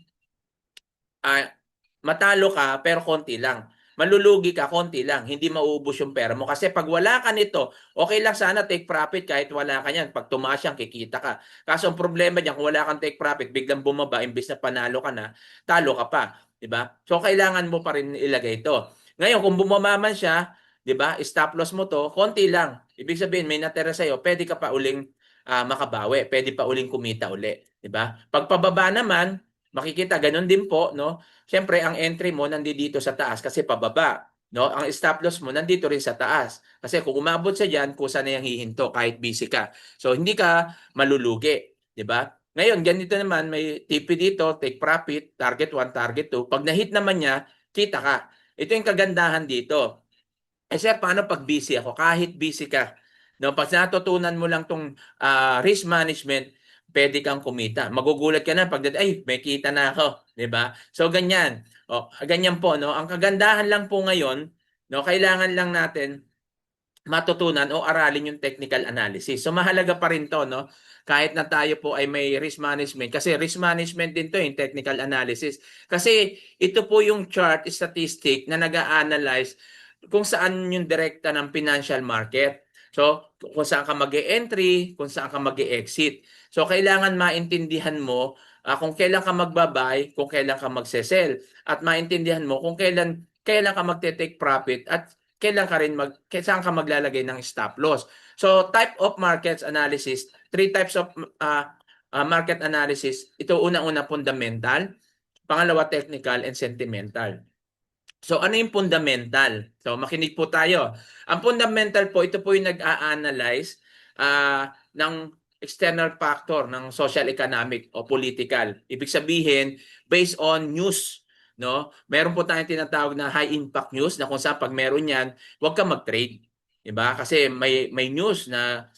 matalo ka pero konti lang. malulugi ka konti lang, hindi mauubos yung pera mo. Kasi pag wala ka nito, okay lang sana take profit kahit wala ka niyan. Pag tumaas yan, kikita ka. Kaso ang problema diyan, kung wala kang take profit, biglang bumaba, imbis na panalo ka na, talo ka pa. 'Di ba? So kailangan mo pa rin ilagay ito. Ngayon, kung bumaba man siya, 'di ba? Stop loss mo to, konti lang. Ibig sabihin, may natira sa'yo, pwede ka pa uling makabawi, pwede pa uling kumita uli, 'di ba? Pag pababa naman, makikita ganun din po, no? Siyempre, ang entry mo nandito sa taas kasi pababa. No? Ang stop loss mo nandito rin sa taas. Kasi kung umabot sa diyan, kusa na yung hihinto kahit busy ka. So, hindi ka malulugi. Di ba? Ngayon, ganito naman, may TP dito, take profit, target 1, target 2. Pag na-hit naman niya, kita ka. Ito yung kagandahan dito. Eh sir, paano pag busy ako? Kahit busy ka, no, pag natutunan mo lang tong risk management, pwede kang kumita. Magugulat ka na pag ay, may kita na ako, 'di ba? So ganyan. O, ganyan po, no. Ang kagandahan lang po ngayon, no, kailangan lang natin matutunan o aralin yung technical analysis. So mahalaga pa rin 'to, no. Kahit na tayo po ay may risk management kasi risk management din 'to yung technical analysis. Kasi ito po yung chart statistic na nag-a-analyze kung saan yung direkta ng financial market. So, kung saan ka mag-e-entry, kung saan ka mag-e-exit. So, kailangan maintindihan mo kung kailan ka magba-buy, kung kailan ka magse-sell. At maintindihan mo kung kailan ka magte-take profit at kailan ka rin saan ka maglalagay ng stop loss. So, type of markets analysis, three types of market analysis. Ito unang-una fundamental, pangalawa technical, and sentimental. So ano yung fundamental? So makinig po tayo. Ang fundamental po, ito po yung nag-a-analyze ng external factor ng social economic o political. Ibig sabihin, based on news, no? Meron po tayong tinatawag na high impact news na kung saan pag meron yan, huwag kang mag-trade. 'Di ba? Kasi may news na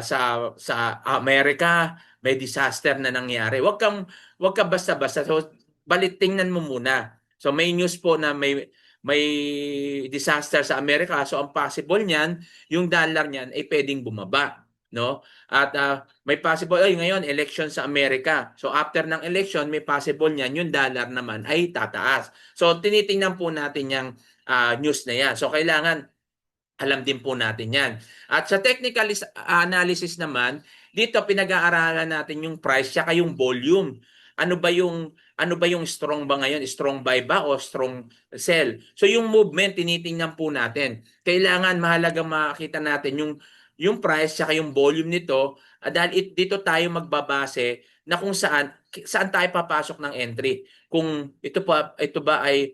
sa Amerika may disaster na nangyari. Huwag ka basta-basta. So balit tingnan mo muna. So may news po na may disaster sa Amerika. So ang possible niyan, yung dollar niyan ay pwedeng bumaba, no? At may possible ay ngayon election sa Amerika. So after ng election, may possible niyan yung dollar naman ay tataas. So tinitingnan po natin yung news na yan. So kailangan alam din po natin yan. At sa technical analysis naman, dito pinag-aaralan natin yung price tsaka yung volume. Ano ba yung strong ba ngayon? Strong buy ba o strong sell? So yung movement tinitingnan po natin. Kailangan mahalaga makita natin yung price tsaka yung volume nito dahil dito tayo magbabase na kung saan tayo papasok ng entry. Kung ito ba ay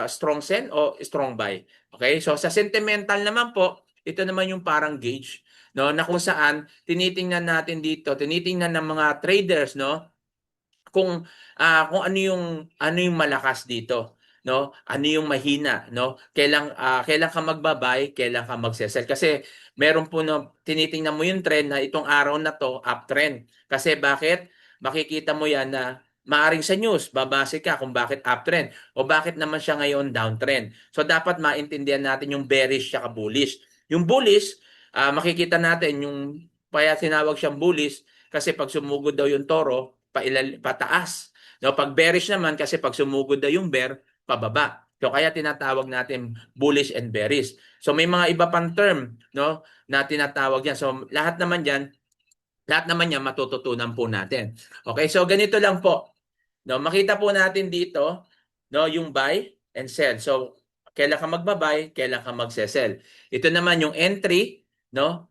strong sell o strong buy. Okay? So sa sentimental naman po, ito naman yung parang gauge, no, na kung saan tinitingnan ng mga traders, no, kung ano yung malakas dito, no? Ano yung mahina, no? Kailan ka magbabay, kailan ka magse-sell kasi meron po no tinitingnan mo yung trend na itong araw na to uptrend. Kasi bakit? Makikita mo yan na maaring sa news, babase ka kung bakit uptrend o bakit naman siya ngayon downtrend. So dapat maintindihan natin yung bearish at bullish. Yung bullish, makikita natin yung kaya tinawag siyang bullish kasi pag sumugod daw yung toro, pataas. No, pag bearish naman kasi pag sumugod daw yung bear, pababa. So kaya tinatawag natin bullish and bearish. So may mga iba pang term, no, na tinatawag yan. So lahat naman yan matututunan po natin. Okay, so ganito lang po. No, makita po natin dito, no, yung buy and sell. So kailan ka magba-buy, kailan ka magse-sell. Ito naman yung entry, no?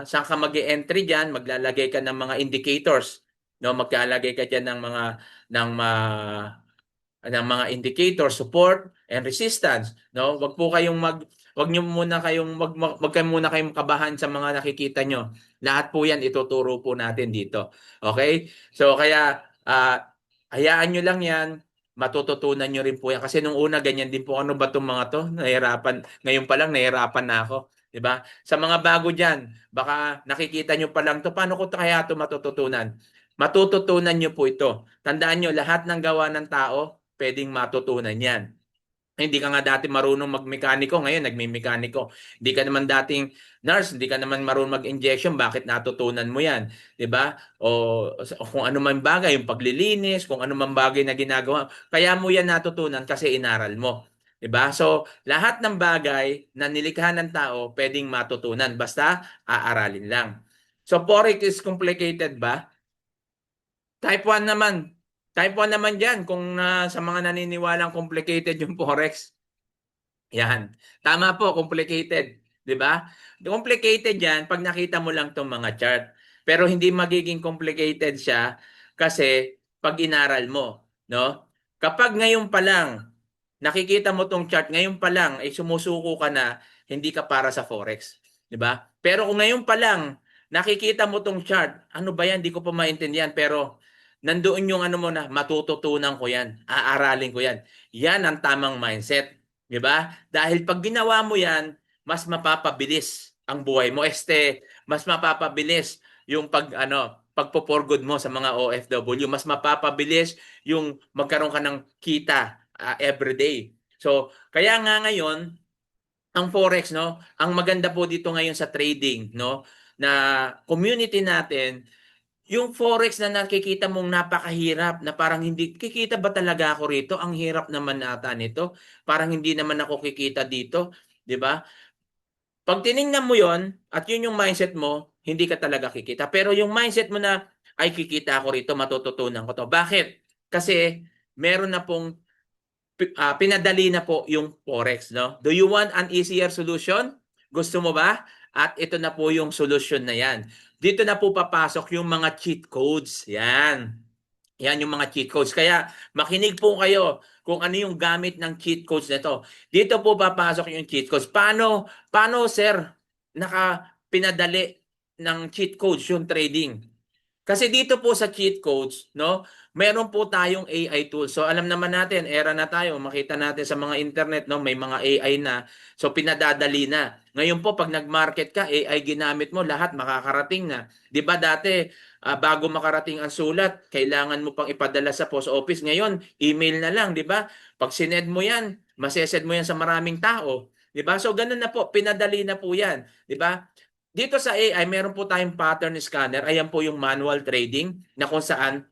Saan ka mag-e-entry diyan? Maglalagay ka ng mga indicators, no? Maglalagay ka diyan ng mga indicator, support and resistance, no? Wag niyo muna kayong wag kayo muna kayong kabahan sa mga nakikita nyo. Lahat po 'yan ituturo po natin dito. Okay? So kaya hayaan nyo lang 'yan, matututunan nyo rin po 'yan kasi nung una ganyan din po, ano ba tong mga to? Nahirapan, ngayon pa lang nahirapan na ako, 'di ba? Sa mga bago diyan, baka nakikita nyo pa lang to, paano ko kaya to matututunan? Matututunan nyo po ito. Tandaan nyo, lahat ng gawa ng tao, pwedeng matutunan yan. Hindi ka nga dati marunong magmekaniko, ngayon nagmemekaniko. Hindi ka naman dating nurse, hindi ka naman marunong mag-injection, bakit natutunan mo 'yan, 'di ba? O kung ano man bagay, yung paglilinis, kung ano man bagay na ginagawa, kaya mo 'yan natutunan kasi inaral mo, 'di ba? So, lahat ng bagay na nilikha ng tao pwedeng matutunan basta aaralin lang. So, Forex is complicated ba? Type 1 naman. Type 1 naman diyan kung sa mga naniniwalang complicated yung Forex. Yan. Tama po, complicated. 'Di ba? Complicated yan pag nakita mo lang tong mga chart. Pero hindi magiging complicated siya kasi pag inaral mo, no? Kapag ngayon pa lang nakikita mo tong chart, ngayon pa lang ay sumusuko ka na, hindi ka para sa Forex, 'di ba? Pero kung ngayon pa lang nakikita mo tong chart, ano ba yan? Hindi ko pa maintindihan pero nandoon yung ano mo na matututunan ko yan, aaralin ko yan. Yan ang tamang mindset. 'Di ba? Dahil pag ginawa mo 'yan, mas mapapabilis ang buhay mo. Mas mapapabilis yung pagpo-for good mo sa mga OFW. Mas mapapabilis yung magkaroon ka ng kita every day. So, kaya nga ngayon, ang Forex, no, ang maganda po dito ngayon sa trading, no, na community natin, yung Forex na nakikita mong napakahirap na parang hindi, kikita ba talaga ako rito? Ang hirap naman ata nito. Parang hindi naman ako kikita dito. 'Di ba? Pag tiningnan mo yon at yun yung mindset mo, hindi ka talaga kikita. Pero yung mindset mo na, ay kikita ako rito, matututunan ko to. Bakit? Kasi meron na pong pinadali na po yung Forex, no? Do you want an easier solution? Gusto mo ba? At ito na po yung solution na yan. Dito na po papasok yung mga cheat codes. Yan. Yan yung mga cheat codes. Kaya makinig po kayo kung ano yung gamit ng cheat codes nito. Dito po papasok yung cheat codes. Paano sir, pinadali ng cheat codes yung trading? Kasi dito po sa cheat codes, no, meron po tayong AI tools. So alam naman natin, era na tayo, makita natin sa mga internet, no, may mga AI na. So pinadadali na. Ngayon po pag nag-market ka, AI ginamit mo, lahat makakarating na. 'Di ba dati, bago makarating ang sulat, kailangan mo pang ipadala sa post office. Ngayon, email na lang, 'di ba? Pag sinend mo 'yan, masesend mo 'yan sa maraming tao. 'Di ba? So ganun na po, pinadali na po 'yan, 'di ba? Dito sa AI, meron po tayong pattern scanner. Ayan po yung manual trading na kung saan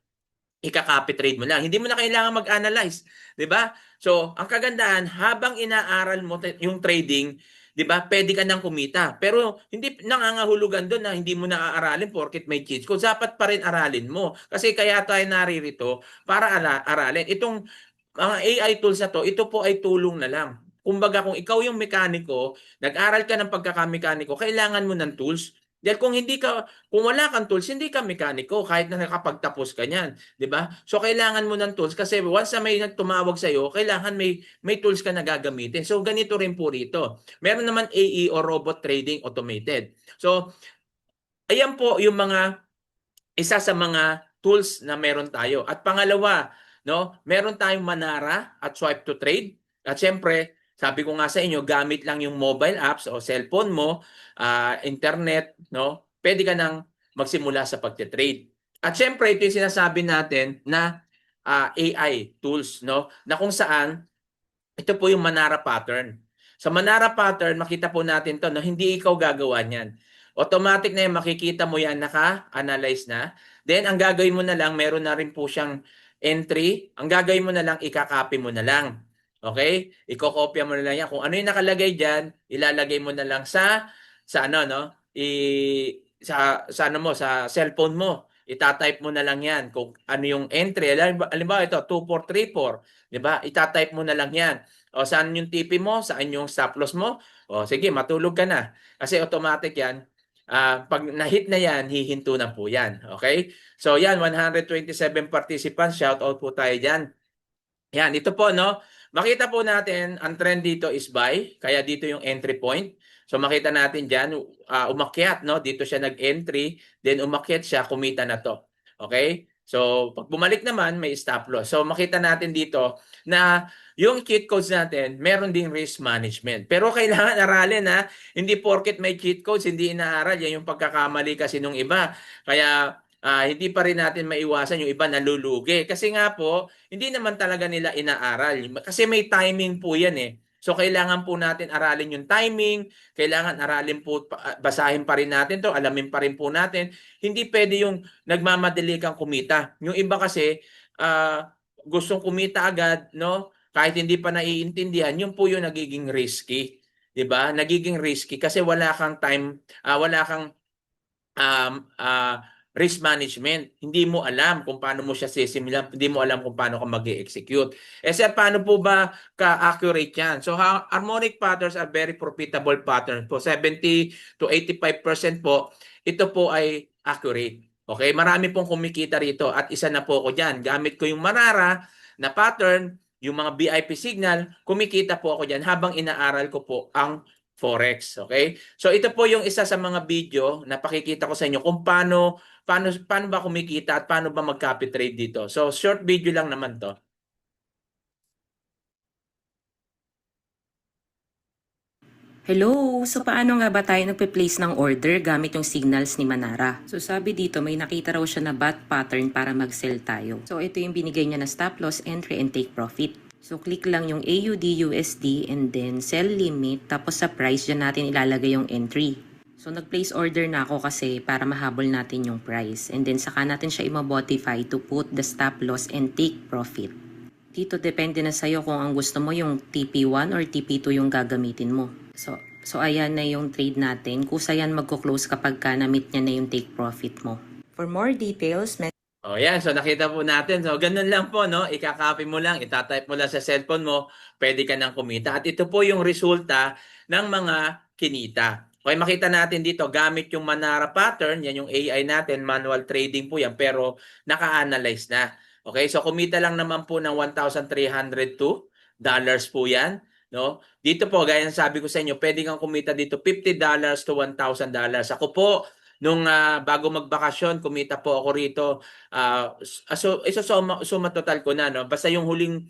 ika-copy trade mo lang. Hindi mo na kailangan mag-analyze, 'di ba? So, ang kagandahan, habang inaaral mo yung trading, 'di ba? Pwede ka nang kumita. Pero hindi nangangahulugan doon na hindi mo na aaralin porket may cheat code. Dapat pa rin aralin mo. Kasi kaya tayo naririto para aralin. Itong mga AI tools na to, ito po ay tulong na lang. Kumbaga kung ikaw yung mekaniko, nag-aral ka ng pagkakamekaniko, kailangan mo ng tools. Dahil kung wala kang tools, hindi ka mekaniko kahit na nakapagtapos ka niyan, 'di ba? So kailangan mo ng tools kasi once na may tumawag sa iyo, kailangan may tools ka na gagamitin. So ganito rin po rito. Meron naman AE o robot trading automated. So ayan po yung isa sa mga tools na meron tayo. At pangalawa, no, meron tayong Manara at Swipe to Trade. At syempre, sabi ko nga sa inyo, gamit lang yung mobile apps o cellphone mo, internet, no, pwede ka nang magsimula sa pagte-trade. At syempre, ito yung sinasabi natin na AI tools, no, na kung saan ito po yung Manara pattern. Sa Manara pattern, makita po natin to na hindi ikaw gagawa niyan. Automatic na yan, makikita mo yan, naka-analyze na. Then, ang gagawin mo na lang, meron na rin po siyang entry. Ang gagawin mo na lang, ikakopy mo na lang. Okay? Ikokopya mo na lang yan. Kung ano yung nakalagay dyan, ilalagay mo na lang sa ano, no? Sa ano mo, sa cellphone mo. Itatype mo na lang yan kung ano yung entry. Halimbawa ito, 2434. 'Di ba? Itatype mo na lang yan. O saan yung TP mo? Saan yung stop loss mo? O sige, matulog ka na. Kasi automatic yan. Pag na-hit na yan, hihinto na po yan. Okay? So yan, 127 participants. Shout out po tayo dyan. Yan, ito po, no? Makita po natin, ang trend dito is buy. Kaya dito yung entry point. So makita natin dyan, umakyat, no? Dito siya nag-entry. Then umakyat siya, kumita na to. Okay? So pag bumalik naman, may stop loss. So makita natin dito na yung cheat codes natin, meron ding risk management. Pero kailangan aralin ha. Hindi porket may cheat codes, hindi inaaral. Yan yung pagkakamali kasi nung iba. Kaya hindi pa rin natin maiwasan yung iba nalulugi. Kasi nga po, hindi naman talaga nila inaaral. Kasi may timing po yan eh. So kailangan po natin aralin yung timing, kailangan aralin po, basahin pa rin natin to, alamin pa rin po natin. Hindi pwede yung nagmamadali kang kumita. Yung iba kasi, gustong kumita agad, no? Kahit hindi pa naiintindihan, yun po yung nagiging risky. 'Di ba? Nagiging risky kasi wala kang time, wala kang um, uh, risk management. Hindi mo alam kung paano mo siya sisimulan, hindi mo alam kung paano ka mag-execute. Eh sir, paano po ba ka-accurate yan? So harmonic patterns are very profitable patterns po. 70 to 85% po, ito po ay accurate. Okay, marami pong kumikita rito at isa na po ako dyan. Gamit ko yung Manara na pattern, yung mga BIP signal, kumikita po ako dyan habang inaaral ko po ang Forex. Okay? So ito po yung isa sa mga video na pakikita ko sa inyo kung paano ba kumikita at paano ba mag-copy trade dito. So short video lang naman to. Hello! So paano nga ba tayo nagpe-place ng order gamit yung signals ni Manara? So sabi dito may nakita raw siya na bat pattern para mag-sell tayo. So ito yung binigay niya na stop loss, entry, and take profit. So click lang yung AUD USD and then sell limit tapos sa price dyan natin ilalagay yung entry. So nag-place order na ako kasi para mahabol natin yung price and then saka natin siya i-modify to put the stop loss and take profit. Dito depende na sa'yo kung ang gusto mo yung TP1 or TP2 yung gagamitin mo. So ayan na yung trade natin. Kusa yan magko-close kapag ka na-meet niya na yung take profit mo. For more details, Oh, yan. So nakita po natin. So ganun lang po, no? Ika-copy mo lang, itatype mo lang sa cellphone mo, pwede ka nang kumita. At ito po yung resulta ng mga kinita. Okay, makita natin dito, gamit yung Manara pattern, yan yung AI natin, manual trading po yan, pero naka-analyze na. Okay, so kumita lang naman po ng $1,302 po yan. No? Dito po, gaya ng sabi ko sa inyo, pwede kang kumita dito $50 to $1,000. Ako po, nung bago magbakasyon, kumita po ako rito. Suma total ko na, no? Basta yung huling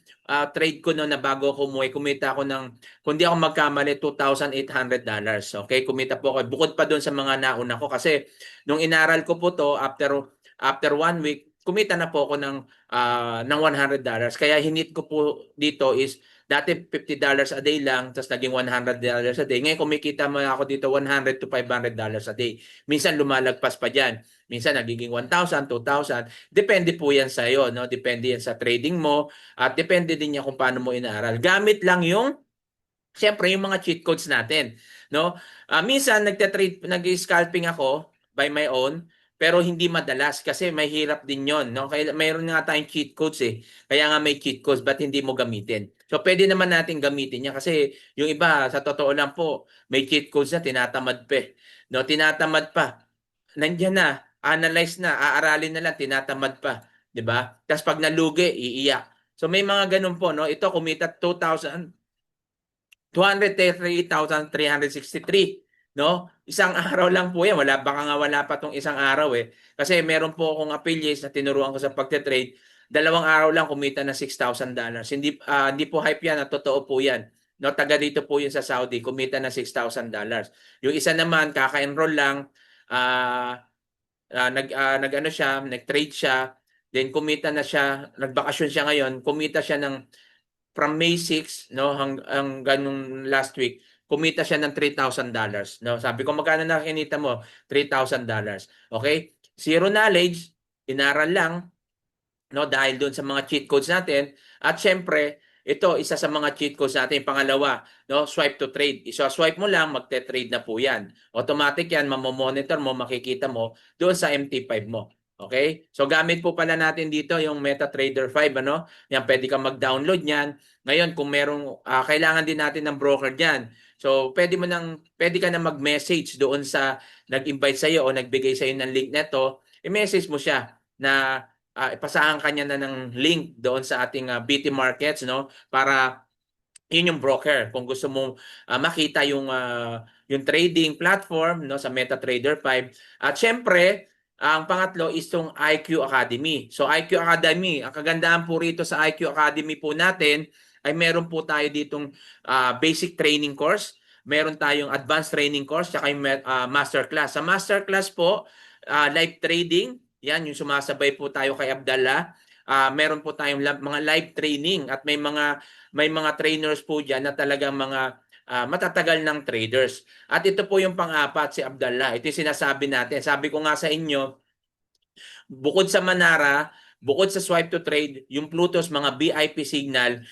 trade ko no, na bago ako umuwi, kumita ako ng, kung di ako magkamali, $2,800. Okay, kumita po ako. Bukod pa doon sa mga nauna ko. Kasi nung inaral ko po to, after 1 week, kumita na po ako ng $100. Kaya hinit ko po dito is dati $50 a day lang, tapos naging $100 a day. Ngayon kumikita mo ako dito $100 to $500 a day. Minsan lumalagpas pa dyan. Minsan nagiging 1,000, 2,000. Depende po yan sa iyo, no? Depende yan sa trading mo at depende din yan kung paano mo inaaral. Gamit lang yung siyempre yung mga cheat codes natin, no? Minsan nag-scalping ako by my own, pero hindi madalas kasi may hirap din 'yon, no? Kaya mayroon nga tayong cheat codes eh. Kaya nga may cheat codes, but hindi mo gamitin? So pwede naman natin gamitin 'yan kasi yung iba sa totoo lang po, may cheat codes na tinatamad pa eh. No, tinatamad pa. Nandiyan na, analyze na, aaralin na lang, tinatamad pa, 'di ba? Tapos pag nalugi, iiyak. So may mga ganun po, no? Ito kumita 233,363, no? Isang araw lang po yan. Baka nga wala pa tong isang araw eh. Kasi meron po akong affiliates na tinuruan ko sa pagte-trade. 2 araw lang kumita na $6,000. Hindi po hype yan, totoo po yan. No, taga dito po yun sa Saudi, kumita na $6,000. Yung isa naman, kaka-enroll lang, ah nag-ano siya, nag-trade siya, then kumita na siya, nagbakasyon siya ngayon, kumita siya ng from May 6, no, hanggang nung last week, kumita siya ng $3,000, no? Sabi ko, magkano na kinita mo? $3,000. Okay? Zero knowledge, inaral lang, no, dahil doon sa mga cheat codes natin. At syempre, ito isa sa mga cheat codes natin, pangalawa, no, swipe to trade. Swipe mo lang, magte-trade na po 'yan. Automatic 'yan, mamomonitor mo, makikita mo doon sa MT5 mo. Okay? So gamit po pala natin dito yung MetaTrader 5, ano? Yan, pwede kang mag-download niyan. Ngayon, kung merong kailangan din natin ng broker diyan. So pwede ka na mag-message doon sa nag-invite sa iyo o nagbigay sa iyo ng link nito. I-message mo siya na ipasahan kanya na ng link doon sa ating BT Markets, no, para yun yung broker kung gusto mong makita yung trading platform, no, sa MetaTrader 5. At syempre ang pangatlo is tong IQ Academy. So IQ Academy, ang kagandahan po rito sa IQ Academy po natin ay meron po tayo ditong basic training course, meron tayong advanced training course, tsaka yung masterclass. Sa masterclass po, live trading, yan yung sumasabay po tayo kay Abdallah. Meron po tayong mga live training at may mga trainers po diyan na talagang mga matatagal ng traders. At ito po yung pang-apat, si Abdallah. Ito yung sinasabi natin. Sabi ko nga sa inyo, bukod sa Manara, bukod sa swipe to trade, yung Plutos mga VIP signal,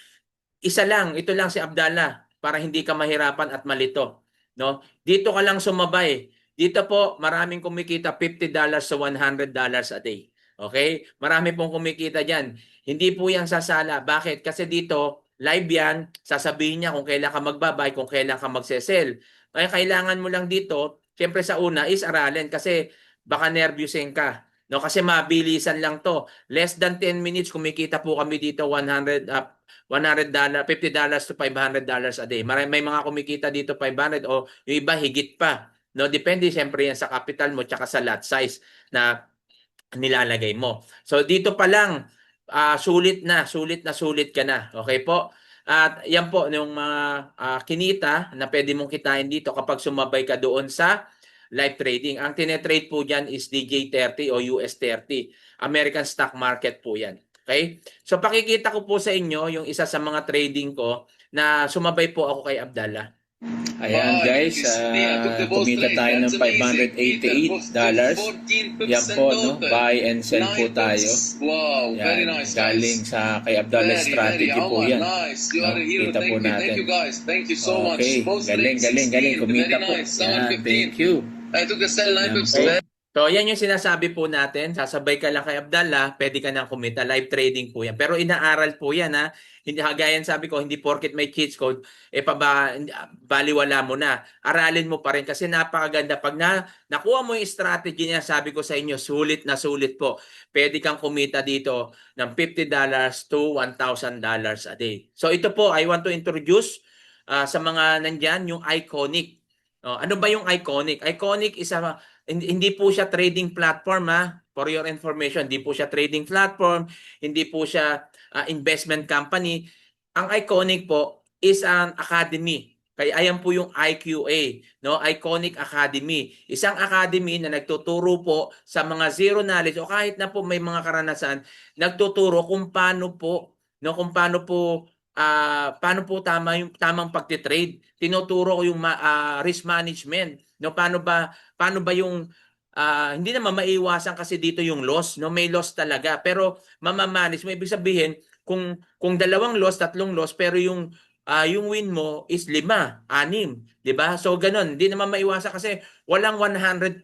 isa lang, ito lang si Abdallah para hindi ka mahirapan at malito, no? Dito ka lang sumabay. Dito po, maraming kumikita $50 to $100 a day. Okay? Marami pong kumikita diyan. Hindi po yan sasala. Bakit? Kasi dito, live yan, sasabihin niya kung kailan ka magbabay, kung kailan ka magsesell. Kaya kailangan mo lang dito, siyempre sa una is aralin kasi baka nervyusin ka. No, kasi mabilisan lang to. Less than 10 minutes kumikita po kami dito $100, $50 to $500 a day. May mga kumikita dito 500 o yung iba higit pa. No, depende siyempre yan sa capital mo tsaka sa lot size na nilalagay mo. So dito pa lang sulit ka na. Okay po? At yan po yung mga kinita na pwede mong kitain dito kapag sumabay ka doon sa live trading. Ang tinetrade po dyan is DJ30 o US30. American stock market po yan. Okay? So pakikita ko po sa inyo yung isa sa mga trading ko na sumabay po ako kay Abdallah. Ayan guys, kumita tayo ng $588. Yan po, no? Buy and sell po tayo. Yan, galing sa kay Abdallah strategy po yan. No? Kita po natin. Okay, galing. Kumita po. Yan, thank you. Yan po. So, yan yung sinasabi po natin. Sasabay ka lang kay Abdallah, pwede ka nang kumita. Live trading po yan. Pero inaaral po yan, ha. Hindi, kagaya sabi ko, hindi porket may cheat code, baliwala mo na. Aralin mo pa rin kasi napakaganda. Pag nakuha mo yung strategy niya, sabi ko sa inyo, sulit na sulit po. Pwede kang kumita dito ng $50 to $1,000 a day. So, ito po, I want to introduce sa mga nandyan, yung Iconic. Ano ba yung Iconic? Iconic is hindi po siya trading platform, ha. For your information, hindi po siya trading platform, hindi po siya investment company. Ang Iconic po is an academy. Kaya ayan po yung IQA, no? Iconic Academy. Isang academy na nagtuturo po sa mga zero knowledge o kahit na po may mga karanasan, nagtuturo kung paano po, no, kung paano po yung tamang pagte-trade. Tinuturo ko yung risk management, no? Paano ba yung hindi naman maiwasan kasi dito yung loss, no? May loss talaga, pero mamamanage mo, ibig sabihin kung dalawang loss, tatlong loss, pero yung win mo is 5, 6, 'di ba? So ganun, hindi naman maiwasan kasi walang 100%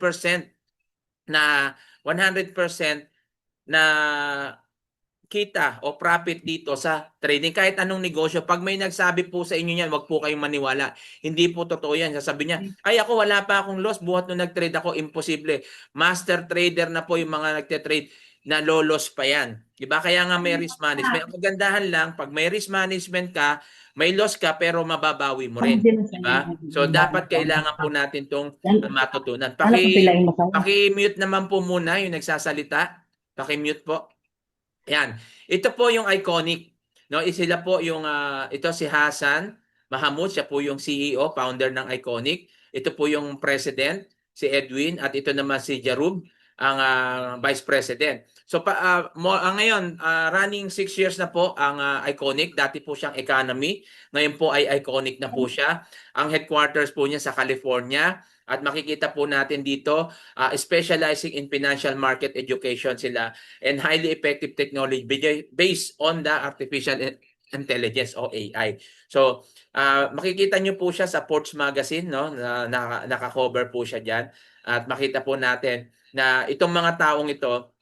na kita o profit dito sa trading. Kahit anong negosyo, pag may nagsabi po sa inyo yan, wag po kayong maniwala. Hindi po totoo yan. Sasabi niya, ay ako wala pa akong loss, buhat nung nag-trade ako, imposible. Master trader na po yung mga nagte-trade na lolos pa yan. Diba? Kaya nga may risk management. Ang kagandahan lang, pag may risk management ka, may loss ka pero mababawi mo rin. Diba? So dapat kailangan po natin itong matutunan. Paki-mute naman po muna yung nagsasalita. Paki-mute po. Yan. Ito po yung Iconic. No, sila po yung ito si Hassan Mahamud, siya po yung CEO, founder ng Iconic. Ito po yung president, si Edwin, at ito naman si Jarub, ang vice president. So ngayon, running 6 years na po ang Iconic. Dati po siyang Economy. Ngayon po ay Iconic na po siya. Ang headquarters po niya sa California. At makikita po natin dito, specializing in financial market education sila and highly effective technology based on the artificial intelligence o AI. So, makikita nyo po siya sa Forbes magazine, no? Naka-cover po siya diyan. At makita po natin na itong mga taong ito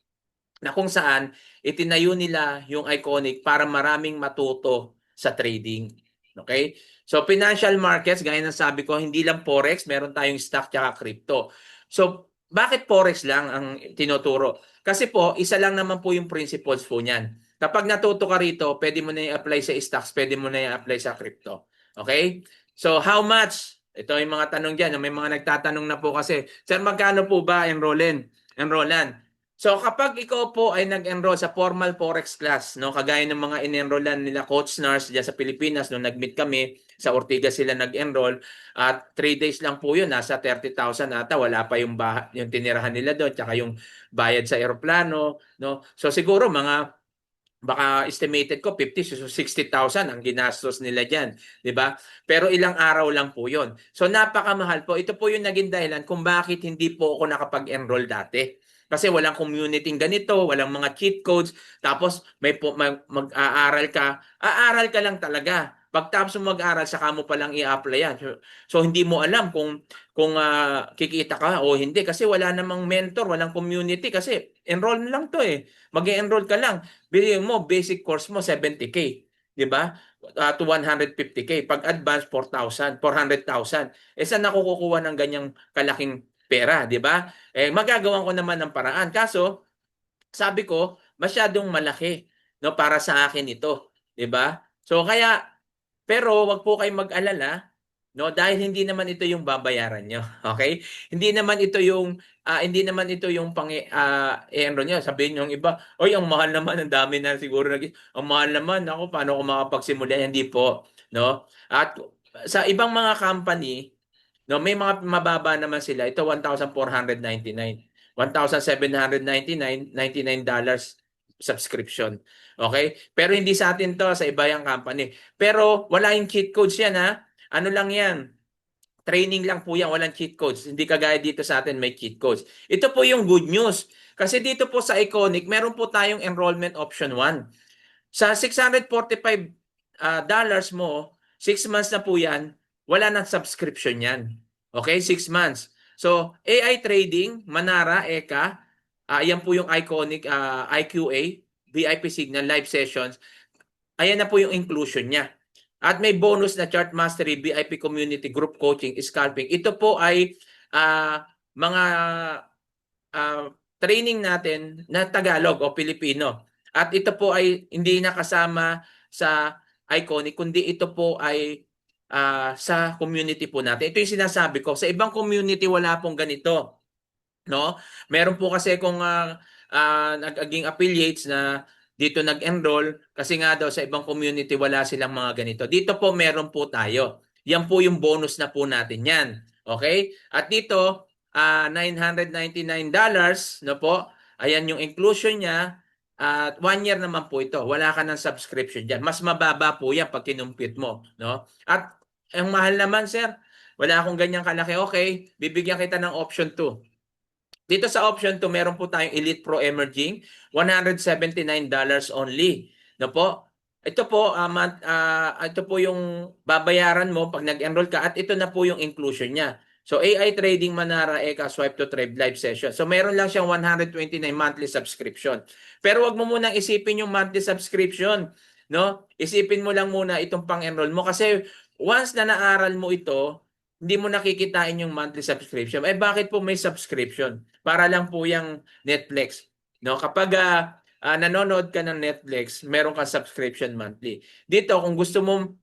na kung saan itinayo nila yung Iconic para maraming matuto sa trading. Okay? So financial markets, gaya ng sabi ko, hindi lang forex, meron tayong stock at crypto. So bakit forex lang ang tinuturo? Kasi po, isa lang naman po yung principles po niyan. Kapag natuto ka rito, pwede mo na i-apply sa stocks, pwede mo na i-apply sa crypto. Okay? So how much? Ito yung mga tanong diyan. May mga nagtatanong na po kasi, Sir, magkano po ba enrollan? So kapag ikaw po ay nag-enroll sa formal forex class, no, kagaya ng mga in-enrollan nila Coach Nars diyan sa Pilipinas nung nag-meet kami, sa Ortigas sila nag-enroll at 3 days lang po 'yun, nasa 30,000 ata, wala pa yung yung tinirahan nila doon, tsaka yung bayad sa eroplano, no. So siguro mga baka estimated ko 50 to 60,000 ang ginastos nila diyan, 'di ba? Pero ilang araw lang po 'yon. So napakamahal po. Ito po yung naging dahilan kung bakit hindi po ako nakapag-enroll dati. Kasi walang community ganito, walang mga cheat codes, tapos may mag-aaral ka, aaral ka lang talaga. Pagtapos mo mag-aral, saka mo pa lang i-apply yan. So hindi mo alam kung kikita ka o hindi kasi wala namang mentor, walang community kasi enroll lang to eh. Mag-enroll ka lang. Bilihin mo, basic course mo 70K, 'di ba? To 150K. Pag advance 4,000, 400,000. Eh saan ako kukuha ng ganyang kalaking pera, 'di ba? Eh magagawan ko naman ng paraan. Kaso, sabi ko, masyadong malaki, no, para sa akin ito, 'di ba? So kaya pero wag po kayong mag-alala, no, dahil hindi naman ito yung babayaran nyo. Okay? Hindi naman ito yung i-enroll nyo. Sabihin nyo yung iba, oy, ang mahal naman, ang dami na siguro ang mahal naman, ako, paano ko makapagsimula? Hindi po, no? At sa ibang mga company, no, may mga mababa naman sila. Ito 1,499. $1,799, $99 subscription. Okay? Pero hindi sa atin to, sa iba yung company. Pero wala yung cheat codes yan ha. Ano lang yan? Training lang po yan, walang cheat codes. Hindi kagaya dito sa atin may cheat codes. Ito po yung good news. Kasi dito po sa Iconic, meron po tayong enrollment option 1. Sa $645 dollars mo, 6 months na po yan, wala nang subscription yan. Okay, 6 months. So, AI trading, Manara, Eka, yan po yung Iconic IQA, VIP Signal, live sessions. Ayan na po yung inclusion niya. At may bonus na chart mastery, VIP community, group coaching, scalping. Ito po ay mga uh, training natin na Tagalog o Pilipino. At ito po ay hindi nakasama sa Iconic, kundi ito po ay sa community po natin. Ito yung sinasabi ko. Sa ibang community, wala pong ganito. No? Meron po kasi kung naging affiliates na dito nag-enroll kasi nga daw sa ibang community wala silang mga ganito. Dito po meron po tayo. Yan po yung bonus na po natin yan. Okay? At dito, $999, no po? Ayan yung inclusion niya. At 1 year naman po ito. Wala ka ng subscription dyan. Mas mababa po yan pag kinumpit mo. No? At ang mahal naman, sir. Wala akong ganyang kalaki. Okay, bibigyan kita ng option 2. Dito sa option 2, meron po tayong Elite Pro Emerging, $179 only. No po? Ito po yung babayaran mo pag nag-enroll ka at ito na po yung inclusion niya. So AI Trading Manara Eka Swipe to Trade live session. So meron lang siyang 129 monthly subscription. Pero wag mo munang isipin yung monthly subscription, no? Isipin mo lang muna itong pang-enroll mo kasi once na naaral mo ito, hindi mo nakikitain yung monthly subscription. Eh bakit po may subscription? Para lang po yung Netflix. No, kapag nanonood ka ng Netflix, meron kang subscription monthly. Dito kung gusto mo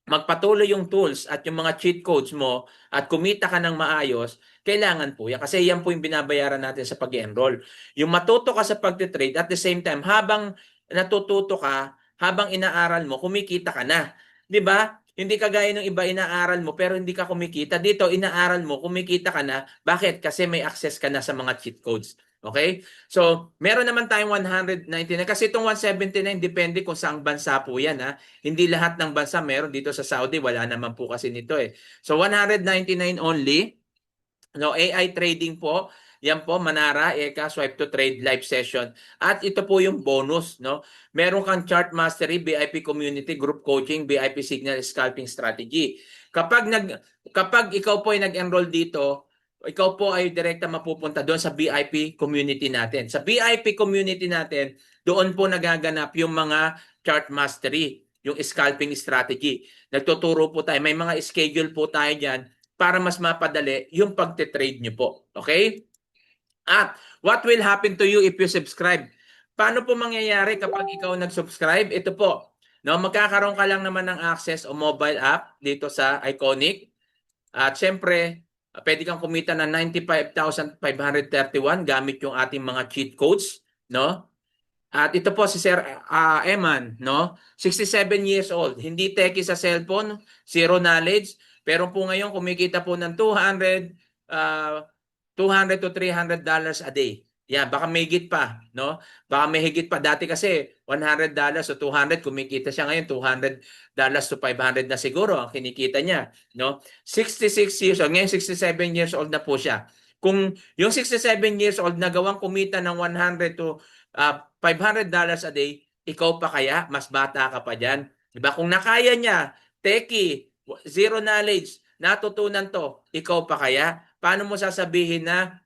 magpatuloy yung tools at yung mga cheat codes mo at kumita ka ng maayos, kailangan po yan. Kasi yan po yung binabayaran natin sa pag-enroll. Yung matuto ka sa pag-trade at the same time, habang natututo ka, habang inaaral mo, kumikita ka na. 'Di ba? Hindi kagaya ng iba, inaaral mo pero hindi ka kumikita. Dito, inaaral mo, kumikita ka na. Bakit? Kasi may access ka na sa mga cheat codes. Okay? So, meron naman tayong 199. Kasi itong 179, depende kung saang bansa po yan. Ha? Hindi lahat ng bansa meron. Dito sa Saudi, wala naman po kasi nito eh. So, 199 only. No, AI trading po. Yan po, Manara, Eka, Swipe to Trade live session. At ito po yung bonus, no? Meron kang chart mastery, VIP community, group coaching, VIP signal scalping strategy. Kapag ikaw po ay nag-enroll dito, ikaw po ay direkta mapupunta doon sa VIP community natin. Sa VIP community natin, doon po nagaganap yung mga chart mastery, yung scalping strategy. Nagtuturo po tayo. May mga schedule po tayo dyan para mas mapadali yung pagte-trade nyo po. Okay? At what will happen to you if you subscribe? Paano po mangyayari kapag ikaw nag-subscribe? Ito po. No, magkakaroon ka lang naman ng access o mobile app dito sa Iconic. At syempre, pwede kang kumita ng 95,531 gamit yung ating mga cheat codes, no? At ito po si Sir Eman, no? 67 years old, hindi techie sa cellphone, zero knowledge, pero po ngayon kumikita po ng 200 to $300 a day. Yan, baka may higit pa, no? Baka may higit pa. Dati kasi $100 o 200, kumikita siya ngayon $200 to 500 na siguro ang kinikita niya, no? 66 years old, ngayon 67 years old na po siya. Kung yung 67 years old nagawang kumita ng 100 to $500 a day, ikaw pa kaya? Mas bata ka pa dyan. Diba? Kung nakaya niya, techie, zero knowledge, natutunan to, ikaw pa kaya? Paano mo sasabihin na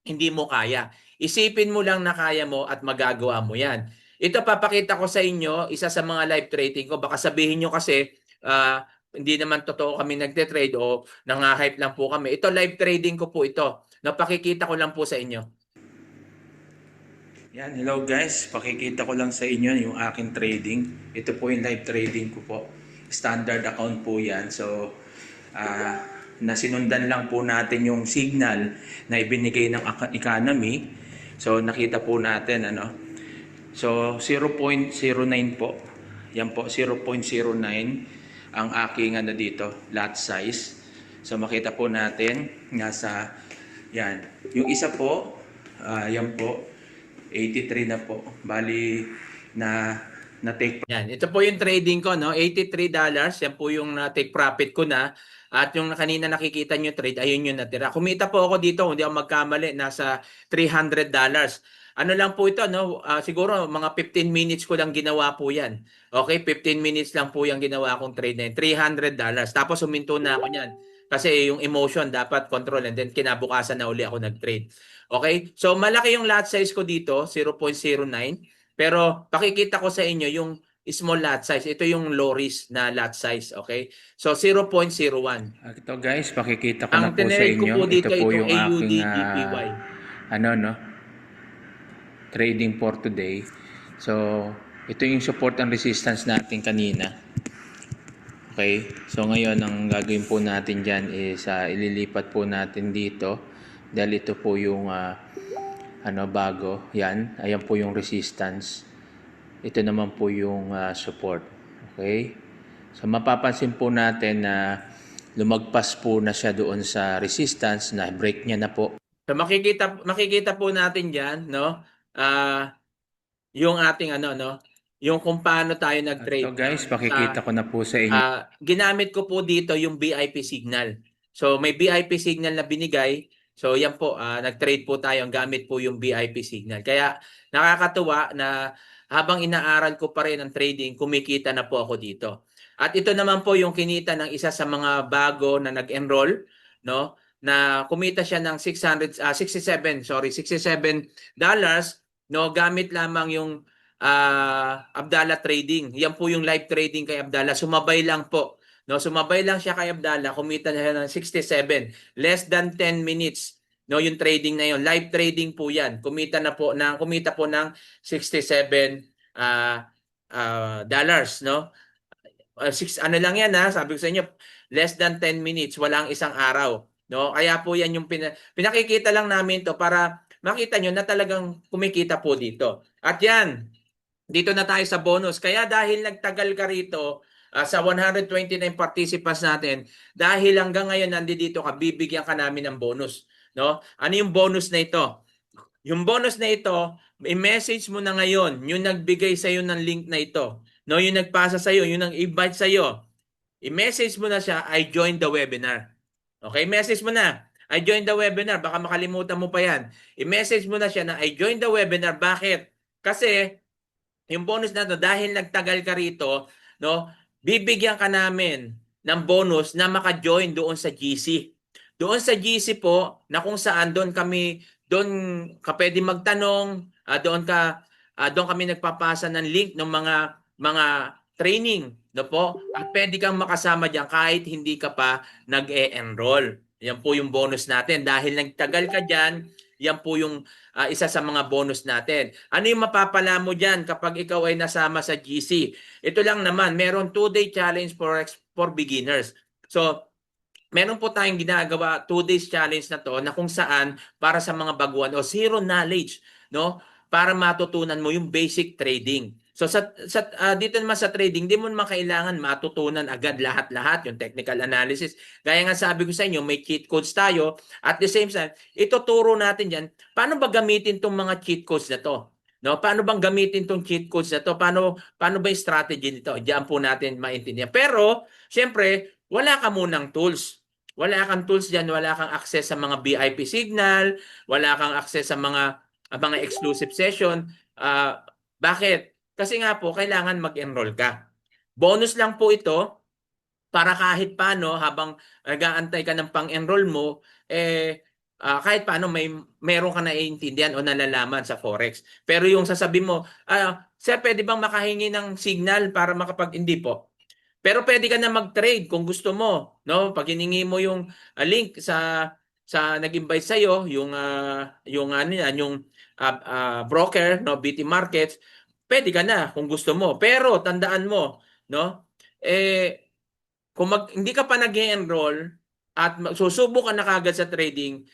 hindi mo kaya? Isipin mo lang na kaya mo at magagawa mo yan. Ito papakita ko sa inyo, isa sa mga live trading ko. Baka sabihin nyo kasi, hindi naman totoo kami nagte-trade o nang-hype lang po kami. Ito live trading ko po ito. Napakikita ko lang po sa inyo. Yan, hello guys. Pakikita ko lang sa inyo yung aking trading. Ito po yung live trading ko po. Standard account po yan. So, nasinundan lang po natin yung signal na ibinigay ng economy. So, nakita po natin, ano. So, 0.09 po. Yan po, 0.09 ang aking ano dito, lot size. So, makita po natin, nasa, yan. Yung isa po, yan po, 83 na po. Bali na take. Yan, ito po yung trading ko, no? $83. Yan po yung take profit ko na. At yung kanina nakikita nyo trade, ayun yung natira. Kumita po ako dito, hindi ako magkamali, nasa $300. Ano lang po ito, no? Siguro mga 15 minutes ko lang ginawa po yan. Okay, 15 minutes lang po yung ginawa kong trade na yun. $300. Tapos huminto na ako niyan. Kasi yung emotion dapat control and then kinabukasan na uli ako nag-trade. Okay? So malaki yung lot size ko dito, 0.09. Pero pakikita ko sa inyo yung small lot size. Ito yung low risk na lot size. Okay? So 0.01. Ito guys, pakikita ko Ang na po sa tinrade ko inyo. po dito, Ito po itong yung AUD aking GPY. trading for today. So, ito yung support and resistance natin kanina. Okay? So, ngayon, ang gagawin po natin dyan is ililipat po natin dito. Dahil ito po yung bago. Yan. Ayan po yung resistance. Ito naman po yung support. Okay? So, mapapansin po natin na lumagpas po na siya doon sa resistance na break niya na po. So, makikita po natin dyan, no? Yung ating no? Yung kung paano tayo nag-trade. Ito guys, pakikita ko na po sa inyo. Ginamit ko po dito yung VIP signal. So may VIP signal na binigay. So yan po, nag-trade po tayo. Ang gamit po yung VIP signal. Kaya nakakatuwa na habang inaaral ko pa rin ang trading, kumikita na po ako dito. At ito naman po yung kinita ng isa sa mga bago na nag-enroll, no? Na kumita siya ng $67, no, gamit lamang yung Abdallah Trading. Yan po yung live trading kay Abdallah. Sumabay lang po. No, sumabay lang siya kay Abdallah. Kumita na siya ng 67. Less than 10 minutes. No, yung trading na yun. Live trading po yan. Kumita po ng 67 dollars, no? Ano lang yan ha, sabi ko sa inyo, less than 10 minutes, walang isang araw. No? Kaya po yan yung pinakikita lang namin to para makita nyo na talagang kumikita po dito. At yan, dito na tayo sa bonus. Kaya dahil nagtagal ka rito sa 129 participants natin, dahil hanggang ngayon nandito ka, bibigyan ka namin ng bonus. No? Ano yung bonus na ito? Yung bonus na ito, i-message mo na ngayon yung nagbigay sa iyo ng link na ito. No, yung nagpasa sa iyo, yung nag-invite sa iyo. I-message mo na siya, I joined the webinar. Okay, message mo na. I joined the webinar, baka makalimutan mo pa yan. I-message mo na siya na I joined the webinar. Bakit? Kasi yung bonus na to, dahil nagtagal ka rito, no, bibigyan ka namin ng bonus na maka-join doon sa GC. Doon sa GC po, na kung saan doon ka pwede magtanong, doon kami nagpapasa ng link ng mga training, no po? At pwede kang makasama diyan kahit hindi ka pa nag-e-enroll. Yan po yung bonus natin. Dahil nagtagal ka diyan, yan po yung isa sa mga bonus natin. Ano yung mapapala mo diyan kapag ikaw ay nasama sa GC? Ito lang naman, meron 2-day challenge for beginners. So, meron po tayong ginagawa 2 days challenge na to na kung saan para sa mga baguhan o zero knowledge, no? Para matutunan mo yung basic trading. So dito naman sa trading, di mo naman kailangan matutunan agad lahat-lahat yung technical analysis. Gaya nga sabi ko sa inyo, may cheat codes tayo. At the same time, ituturo natin diyan paano ba gamitin tong mga cheat codes na to. No, paano bang gamitin tong cheat codes na to? Paano ba yung strategy nito? Diyan po natin maintindihan. Pero, syempre, wala ka munang tools. Wala kang tools diyan, wala kang access sa mga VIP signal, wala kang access sa mga exclusive session. Bakit? Kasi nga po, kailangan mag-enroll ka. Bonus lang po ito para kahit paano habang nag-aantay ka ng pang-enroll mo, kahit paano meron ka naiintindihan o nalalaman sa Forex. Pero yung sasabi mo, sir, pwede bang makahingi ng signal para hindi po. Pero pwede ka na mag-trade kung gusto mo, no? Pag hiningi mo yung link sa nag-invite sa iyo, yung ano yan, yung broker, no, BT Markets, pwede ka na kung gusto mo. Pero tandaan mo, no? Kung hindi ka pa nag-enroll at susubok ka na kagad sa trading,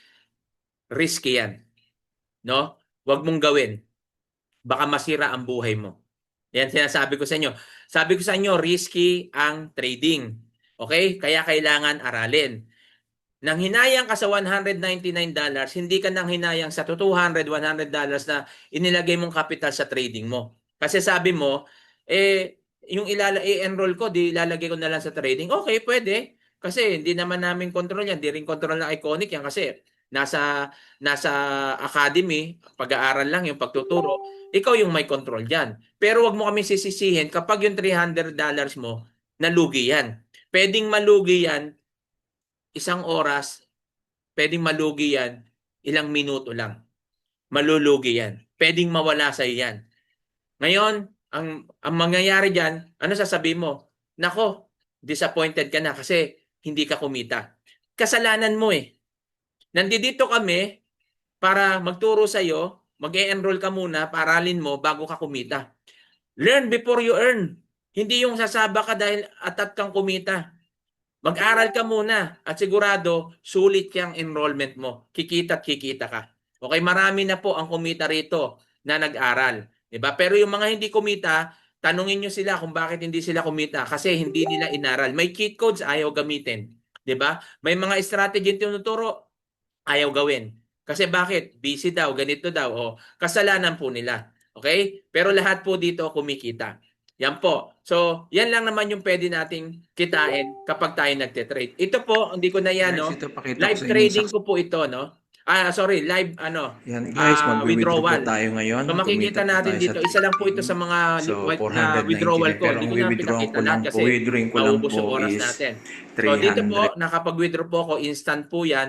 risky yan, no? Huwag mong gawin. Baka masira ang buhay mo. Yan sinasabi ko sa inyo. Sabi ko sa inyo, risky ang trading. Okay? Kaya kailangan aralin. Nang hinayang ka sa $199, hindi ka nang hinayang sa $200, $100 na inilagay mong capital sa trading mo. Kasi sabi mo, yung i-enroll ko, di ilalagay ko na lang sa trading. Okay, pwede. Kasi hindi naman namin control yan. Di rin control ng Iconic yan kasi nasa academy, pag-aaral lang yung pagtuturo. Ikaw yung may control dyan. Pero wag mo kami sisisihin kapag yung $300 mo, nalugi yan. Pwedeng malugi yan 1 oras, pwedeng malugi yan ilang minuto lang. Malulugi yan. Pwedeng mawala sa yan. Ngayon, ang mangyayari diyan, ano sasabihin mo? Nako, disappointed ka na kasi hindi ka kumita. Kasalanan mo eh. Nandito kami para magturo sa iyo, mag-e-enroll ka muna, paralin mo bago ka kumita. Learn before you earn. Hindi yung sasaba ka dahil atat kang kumita. Mag-aral ka muna at sigurado sulit yung enrollment mo. Kikita at kikita ka. Okay, marami na po ang kumita rito na nag-aral. 'Di ba? Pero yung mga hindi kumita, tanungin nyo sila kung bakit hindi sila kumita. Kasi hindi nila inaral. May cheat codes, ayaw gamitin. 'Di ba? May mga strategy tinuturo, ayaw gawin. Kasi bakit? Busy daw, ganito daw. O, kasalanan po nila. Okay? Pero lahat po dito kumikita. Yan po. So, yan lang naman yung pwede nating kitain kapag tayo nagte-trade. Ito po, hindi ko na yan, Guys, no? ito pakita ko Live sa inyo trading ko po ito, no? Sorry, live, Yan guys, magwi-withdraw po withdrawal. tayo ngayon. So, makikita Kumita po natin tayo dito. sa Isa lang po ito sa trading. mga So, withdrawal 499. ko. Pero Hindi ang ko na withdraw pinakita ko lang lahat po, kasi withdrawing ko lang maubos po yung oras is natin. So, dito po, 300. nakapag-withdraw po ako. Instant po yan.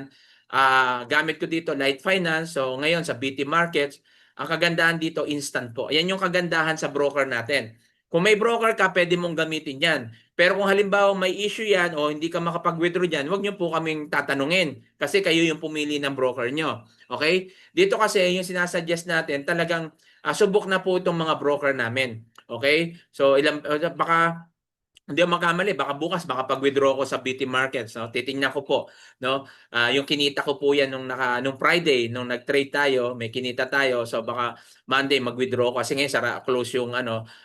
Gamit ko dito Light Finance. So, ngayon sa BT Markets, ang kagandahan dito, instant po. Ayan yung kagandahan sa broker natin. Kung may broker ka, pwede mong gamitin yan. Pero kung halimbawa may issue yan o hindi ka makapag-withdraw dyan, huwag nyo po kaming tatanungin kasi kayo yung pumili ng broker nyo. Okay? Dito kasi yung sinasuggest natin, talagang subok na po itong mga broker namin. Okay? So, baka hindi ako magkamali, baka bukas makapag-withdraw ko sa BT Markets, no? Titingnan ko po, no? Yung kinita ko po yan nung Friday, nung nag-trade tayo, may kinita tayo. So baka Monday mag-withdraw ko kasi ngayon close yung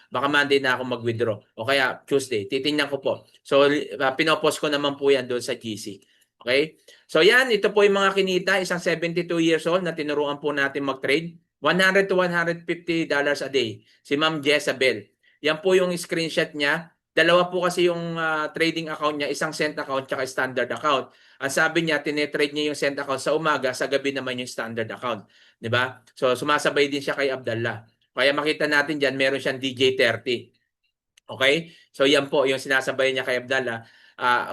baka Monday na ako mag-withdraw o kaya Tuesday. Titingnan ko po. So pinopost ko naman po yan doon sa GC. Okay? So yan, ito po yung mga kinita, isang 72 years old na tinuruan po natin mag-trade. $100 to $150 a day. Si Ma'am Jezabel. Yan po yung screenshot niya. Dalawa po kasi yung trading account niya, isang cent account at standard account. Ang sabi niya, tinetrade niya yung cent account sa umaga, sa gabi naman yung standard account. 'Di ba? So sumasabay din siya kay Abdallah. Kaya makita natin diyan, meron siyang DJ30. Okay? So yan po yung sinasabay niya kay Abdallah.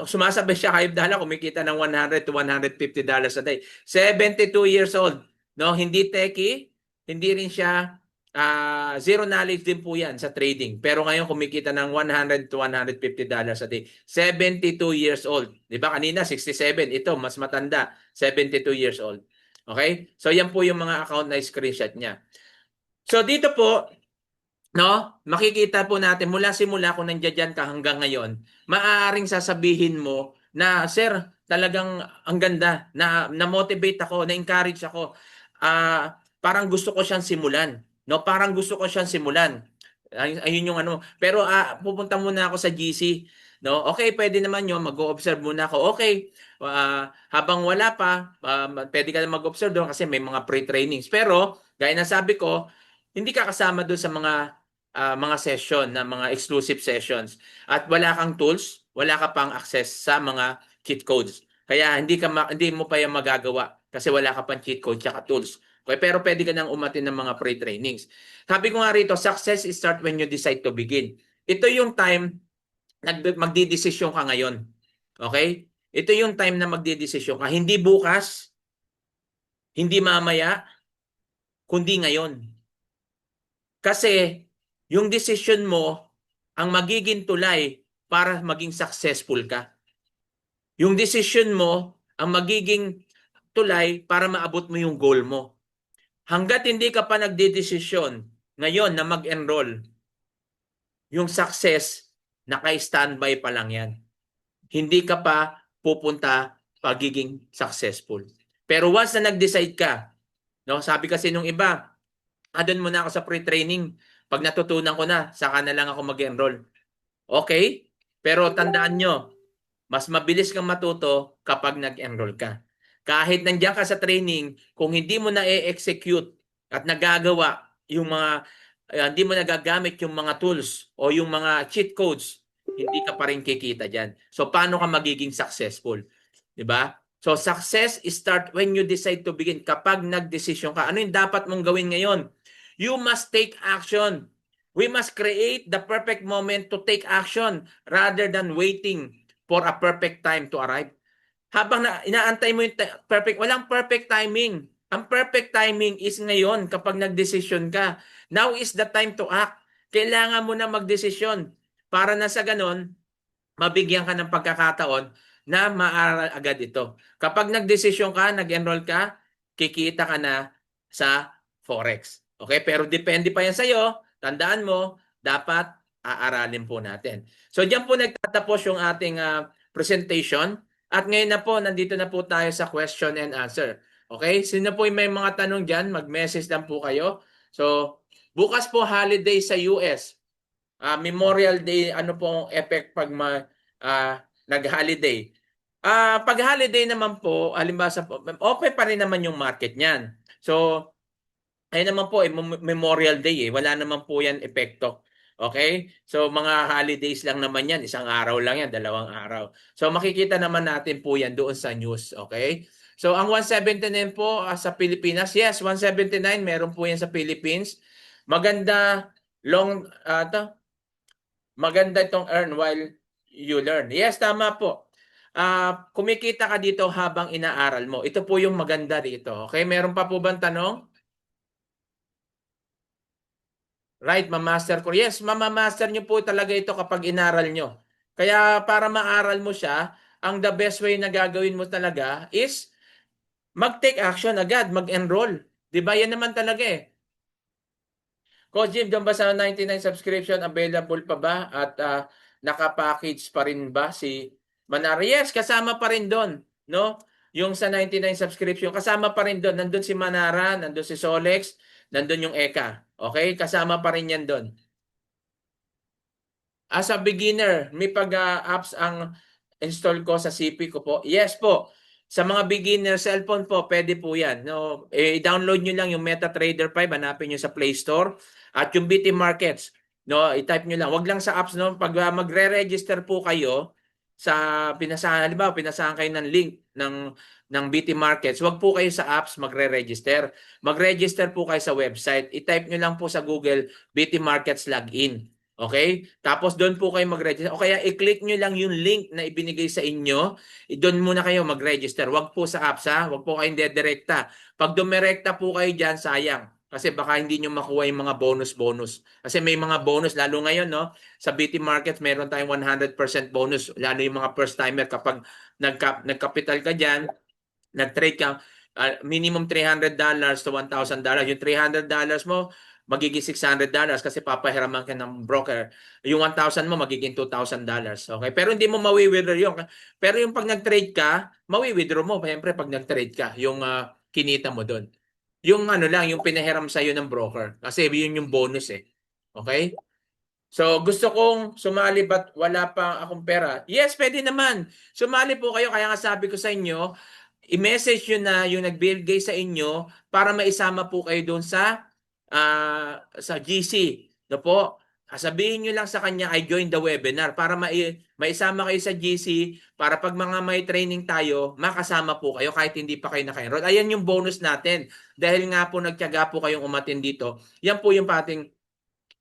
Sumasabay siya kay Abdallah, kumikita ng $100 to $150 a day. 72 years old. No, hindi techie, hindi rin siya zero knowledge din po yan sa trading. Pero ngayon kumikita ng $100 to $150 a day. 72 years old. 'Di ba? Kanina 67, ito mas matanda, 72 years old. Okay? So yan po yung mga account na screenshot niya. So dito po, no, makikita po natin mula simula kung nandiyan ka hanggang ngayon, maaaring sasabihin mo na, "Sir, talagang ang ganda, na-motivate ako, na-encourage ako. Parang gusto ko siyang simulan." No, parang gusto ko siyang simulan. Ayun yung ano. Pero pupunta muna ako sa GC. No? Okay, pwede naman yun. Mag-o-observe muna ako. Okay, habang wala pa, pwede ka na mag-observe doon kasi may mga pre-trainings. Pero, gaya na sabi ko, hindi ka kasama doon sa mga session, na mga exclusive sessions. At wala kang tools, wala ka pang access sa mga cheat codes. Kaya hindi mo pa yung magagawa kasi wala ka pang cheat code at tools. Okay, pero pwede ka nang umatin ng mga pre-trainings. Sabi ko nga rito, success is start when you decide to begin. Ito yung time magdidesisyon ka ngayon. Okay? Ito yung time na magdidesisyon ka. Hindi bukas, hindi mamaya, kundi ngayon. Kasi yung decision mo ang magiging tulay para maging successful ka. Yung decision mo ang magiging tulay para maabot mo yung goal mo. Hanggat hindi ka pa nagdedesisyon ngayon na mag-enroll, yung success, naka-standby pa lang yan. Hindi ka pa pupunta pagiging successful. Pero once na nag-decide ka, no, sabi kasi nung iba, doon muna ako sa pre-training. Pag natutunan ko na, saka na lang ako mag-enroll. Okay? Pero tandaan nyo, mas mabilis kang matuto kapag nag-enroll ka. Kahit nandiyan ka sa training, kung hindi mo na e-execute at nagagawa yung mga, hindi mo nagagamit yung mga tools o yung mga cheat codes, hindi ka pa rin kikita dyan. So, paano ka magiging successful? Diba? So, success is start when you decide to begin. Kapag nag-decision ka, ano yung dapat mong gawin ngayon? You must take action. We must create the perfect moment to take action rather than waiting for a perfect time to arrive. Habang inaantay mo yung perfect, walang perfect timing. Ang perfect timing is ngayon kapag nagdesisyon ka. Now is the time to act. Kailangan mo na magdesisyon para na sa ganon, mabigyan ka ng pagkakataon na maaral agad ito. Kapag nagdesisyon ka, nag-enroll ka, kikita ka na sa Forex. Okay? Pero depende pa yan sa'yo. Tandaan mo, dapat aaralin po natin. So, diyan po nagtatapos yung ating presentation. At ngayon na po, nandito na po tayo sa question and answer. Okay? Sino po yung may mga tanong dyan, mag-message lang po kayo. So, bukas po holiday sa US. Memorial Day, ano po ang effect pag nag-holiday? Pag holiday naman po, halimbawa open pa rin naman yung market niyan. So, ayun naman po, Memorial Day wala naman po yan epekto. Okay? So, mga holidays lang naman yan. Isang araw lang yan, 2 araw. So, makikita naman natin po yan doon sa news. Okay? So, ang 179 po sa Pilipinas, yes, 179, meron po yan sa Philippines. Maganda, maganda itong earn while you learn. Yes, tama po. Kumikita ka dito habang inaaral mo. Ito po yung maganda dito. Okay? Meron pa po bang tanong? Right, ma-master ko. Yes, ma-master nyo po talaga ito kapag inaral nyo. Kaya para maaral mo siya, ang the best way na gagawin mo talaga is mag-take action agad, mag-enroll. Di ba? Yan naman talaga eh. Coach Jim, doon ba sa 99 subscription, available pa ba? At naka-package pa rin ba si Manara? Yes, kasama pa rin doon. No? Yung sa 99 subscription, kasama pa rin doon. Nandun si Manara, nandun si Solex, nandun yung Eka. Okay? Kasama pa rin yan doon. As a beginner, may pag-apps ang install ko sa CP ko po. Yes po. Sa mga beginner cellphone po, pwede po yan. No, i-download nyo lang yung MetaTrader 5, hanapin nyo sa Play Store. At yung BT Markets, no, i-type nyo lang. Wag lang sa apps, no. Pag magre-register po kayo sa pinasahan, halimbawa, pinasahan kayo ng link ng BT Markets, wag po kayo sa apps magre-register. Mag-register po kayo sa website. I-type nyo lang po sa Google, BT Markets Login. Okay? Tapos doon po kayo mag-register. O kaya i-click nyo lang yung link na ibinigay sa inyo. Doon muna kayo mag-register. Wag po sa apps ha. Wag po kayong dedirekta. Pag dumirekta po kayo dyan, sayang. Kasi baka hindi nyo makuha yung mga bonus-bonus. Kasi may mga bonus, lalo ngayon, no? Sa BT Markets, meron tayong 100% bonus. Lalo yung mga first-timer kapag nagkapital ka dyan, nag-trade ka, minimum $300 to $1,000. Yung $300 mo, magiging $600 kasi papahiraman ka ng broker. Yung 1,000 mo magiging $2,000. Okay? Pero hindi mo mawi-withdraw yun. Pero yung pag nag-trade ka, mawi-withdraw mo. Siyempre, pag nag-trade ka, yung kinita mo doon. Yung ano lang, yung pinahiram sa'yo ng broker. Kasi yun yung bonus eh. Okay? So, gusto kong sumali but wala pa akong pera. Yes, pwede naman. Sumali po kayo. Kaya nga sabi ko sa inyo, i-message nyo na yung nagbigay sa inyo para maisama po kayo doon sa GC. No po? Sabihin nyo lang sa kanya, I joined the webinar para maisama kayo sa GC para pag mga may training tayo, makasama po kayo kahit hindi pa kayo naka-enroll. Ayan yung bonus natin. Dahil nga po nagtiyaga po kayong umatin dito, yan po yung pating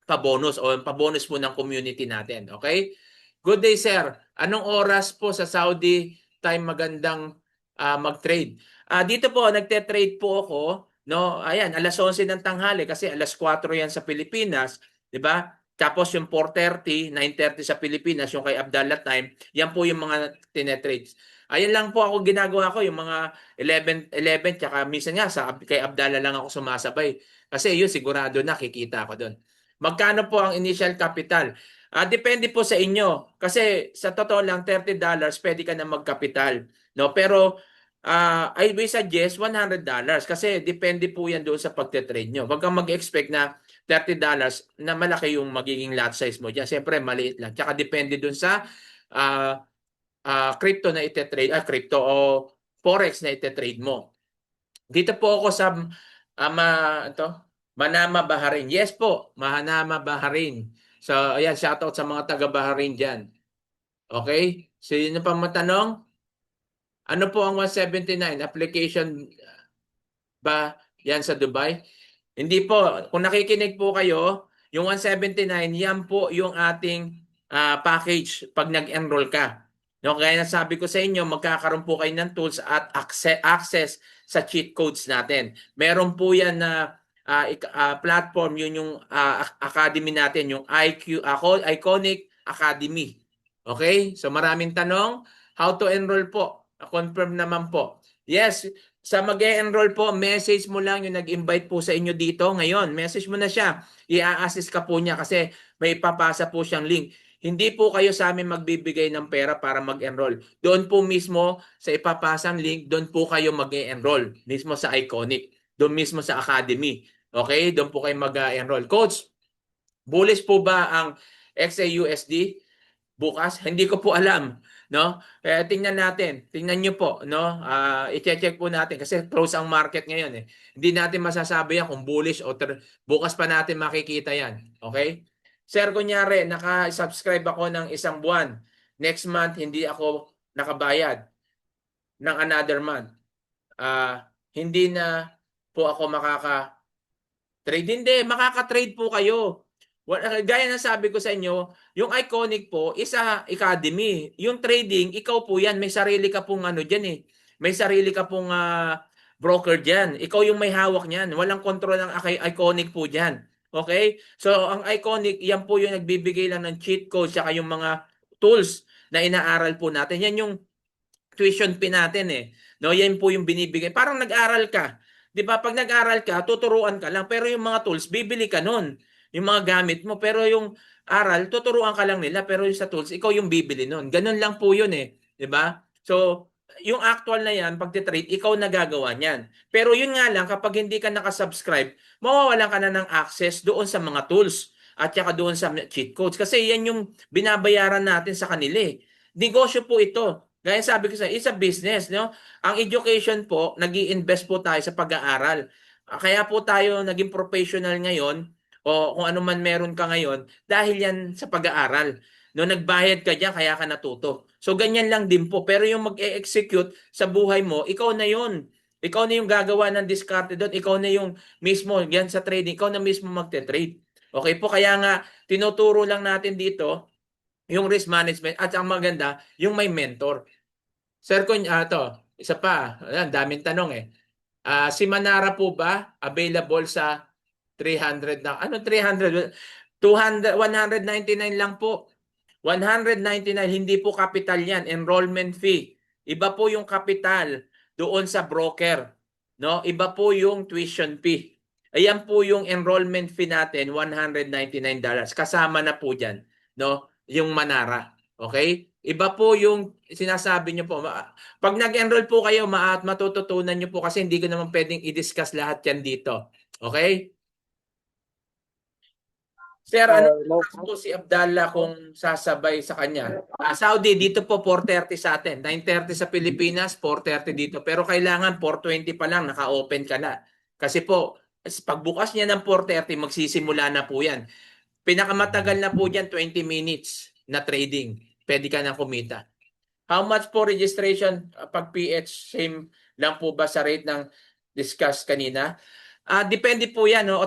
pa-bonus o pa-bonus po ng community natin. Okay? Good day, sir. Anong oras po sa Saudi time magandang mag-trade? Dito po, nagte-trade po ako. No? Ayan, alas 11 ng tanghali kasi alas 4 yan sa Pilipinas. Di ba? Tapos yung 4:30, 9:30 sa Pilipinas, yung kay Abdallah time, yan po yung mga tinetrades. Ayan lang po ako ginagawa ko, yung mga 11, tsaka minsan nga kay Abdallah lang ako sumasabay. Kasi yun, sigurado na, kikita ako doon. Magkano po ang initial capital? Depende po sa inyo. Kasi sa totoo lang, $30 pwede ka na magkapital. No? Pero I will suggest $100 kasi depende po yan doon sa pagte-trade nyo. Huwag kang mag-expect na $30 na malaki yung magiging lot size mo dyan. Siyempre, maliit lang. Tsaka depende doon sa uh, crypto na ite-trade, crypto o forex na ite-trade mo. Dito po ako sa ito, Manama, Bahrain. Yes po, Manama, Bahrain. So, ayan, shoutout sa mga taga Bahrain dyan. Okay? So, yun pa matanong? Ano po ang 179? Application ba yan sa Dubai? Hindi po. Kung nakikinig po kayo, yung 179, yan po yung ating package pag nag-enroll ka. No, kaya nasabi ko sa inyo, magkakaroon po kayo ng tools at access sa cheat codes natin. Meron po yan na platform, yun yung academy natin, yung Iconic Academy. Okay? So maraming tanong. How to enroll po? Confirm naman po. Yes, sa mag-e-enroll po, message mo lang yung nag-invite po sa inyo dito ngayon. Message mo na siya. I-assist ka po niya kasi may papasa po siyang link. Hindi po kayo sa amin magbibigay ng pera para mag-enroll. Doon po mismo sa ipapasang link, doon po kayo mag-enroll. Mismo sa Iconic. Doon mismo sa Academy. Okay? Doon po kayo mag-enroll. Coach, bullish po ba ang XAUSD bukas? Hindi ko po alam. No? Kaya tingnan natin. Tingnan niyo po, no? I-check po natin kasi close ang market ngayon eh. Hindi natin masasabi yan kung bullish o bukas pa natin makikita yan. Okay? Sir, kunyari, naka-subscribe ako ng isang buwan. Next month, hindi ako nakabayad ng another month. Hindi na po ako makaka-trade. Hindi, makaka-trade po kayo. Gaya na sabi ko sa inyo, yung Iconic po, isa academy. Yung trading, ikaw po yan. May sarili ka pong ano dyan eh. May sarili ka pong broker dyan. Ikaw yung may hawak niyan. Walang control ng Iconic po dyan. Okay? So, ang Iconic, yan po yung nagbibigay lang ng cheat code saka yung mga tools na inaaral po natin. Yan yung tuition fee natin eh. No, yan po yung binibigay. Parang nag-aral ka. 'Di ba? Pag nag-aral ka, tuturuan ka lang, pero yung mga tools bibili ka nun. Yung mga gamit mo, pero yung aral tuturuan ka lang nila, pero yung sa tools ikaw yung bibili nun. Ganun lang po 'yun eh, 'di ba? So, yung actual na yan, pag-trade, ikaw nagagawa niyan. Pero yun nga lang, kapag hindi ka nakasubscribe, mawawalan ka na ng access doon sa mga tools at saka doon sa cheat codes. Kasi yan yung binabayaran natin sa kanila eh. Negosyo po ito. Gaya sabi ko sa it's a business, no? Ang education po, nag-i-invest po tayo sa pag-aaral. Kaya po tayo naging professional ngayon o kung ano man meron ka ngayon dahil yan sa pag-aaral. No, nagbayad ka diyan kaya ka natuto. So ganyan lang din po. Pero yung mag-e-execute sa buhay mo, ikaw na 'yon. Ikaw na yung gagawa ng diskarte doon. Ikaw na yung mismo yan sa trading. Ikaw na mismo magte-trade. Okay po, kaya nga tinuturo lang natin dito yung risk management at ang maganda, yung may mentor. Sir, isa pa, ayan, daming tanong eh. Si Manara po ba available sa 300 na? Ano 300? 200, 199 lang po. 199, hindi po capital yan. Enrollment fee. Iba po yung capital doon sa broker. No? Iba po yung tuition fee. Ayan po yung enrollment fee natin, $199. Kasama na po dyan, no? Yung Manara. Okay? Iba po yung sinasabi nyo po. Pag nag-enroll po kayo, matututunan nyo po kasi hindi ko naman pwedeng i-discuss lahat yan dito. Okay? Sir, ano Hello oras po. po si Abdallah kung sasabay sa kanya? Saudi, dito po 4:30 sa atin. 9:30 sa Pilipinas, 4:30 dito. Pero kailangan 4:20 pa lang, naka-open ka na. Kasi po, pagbukas niya ng 4:30, magsisimula na po yan. Pinakamatagal na po dyan, 20 minutes na trading. Pwede ka na kumita. How much po registration pag PH? Same lang po ba sa rate ng discuss kanina? Depende po 'yan, no.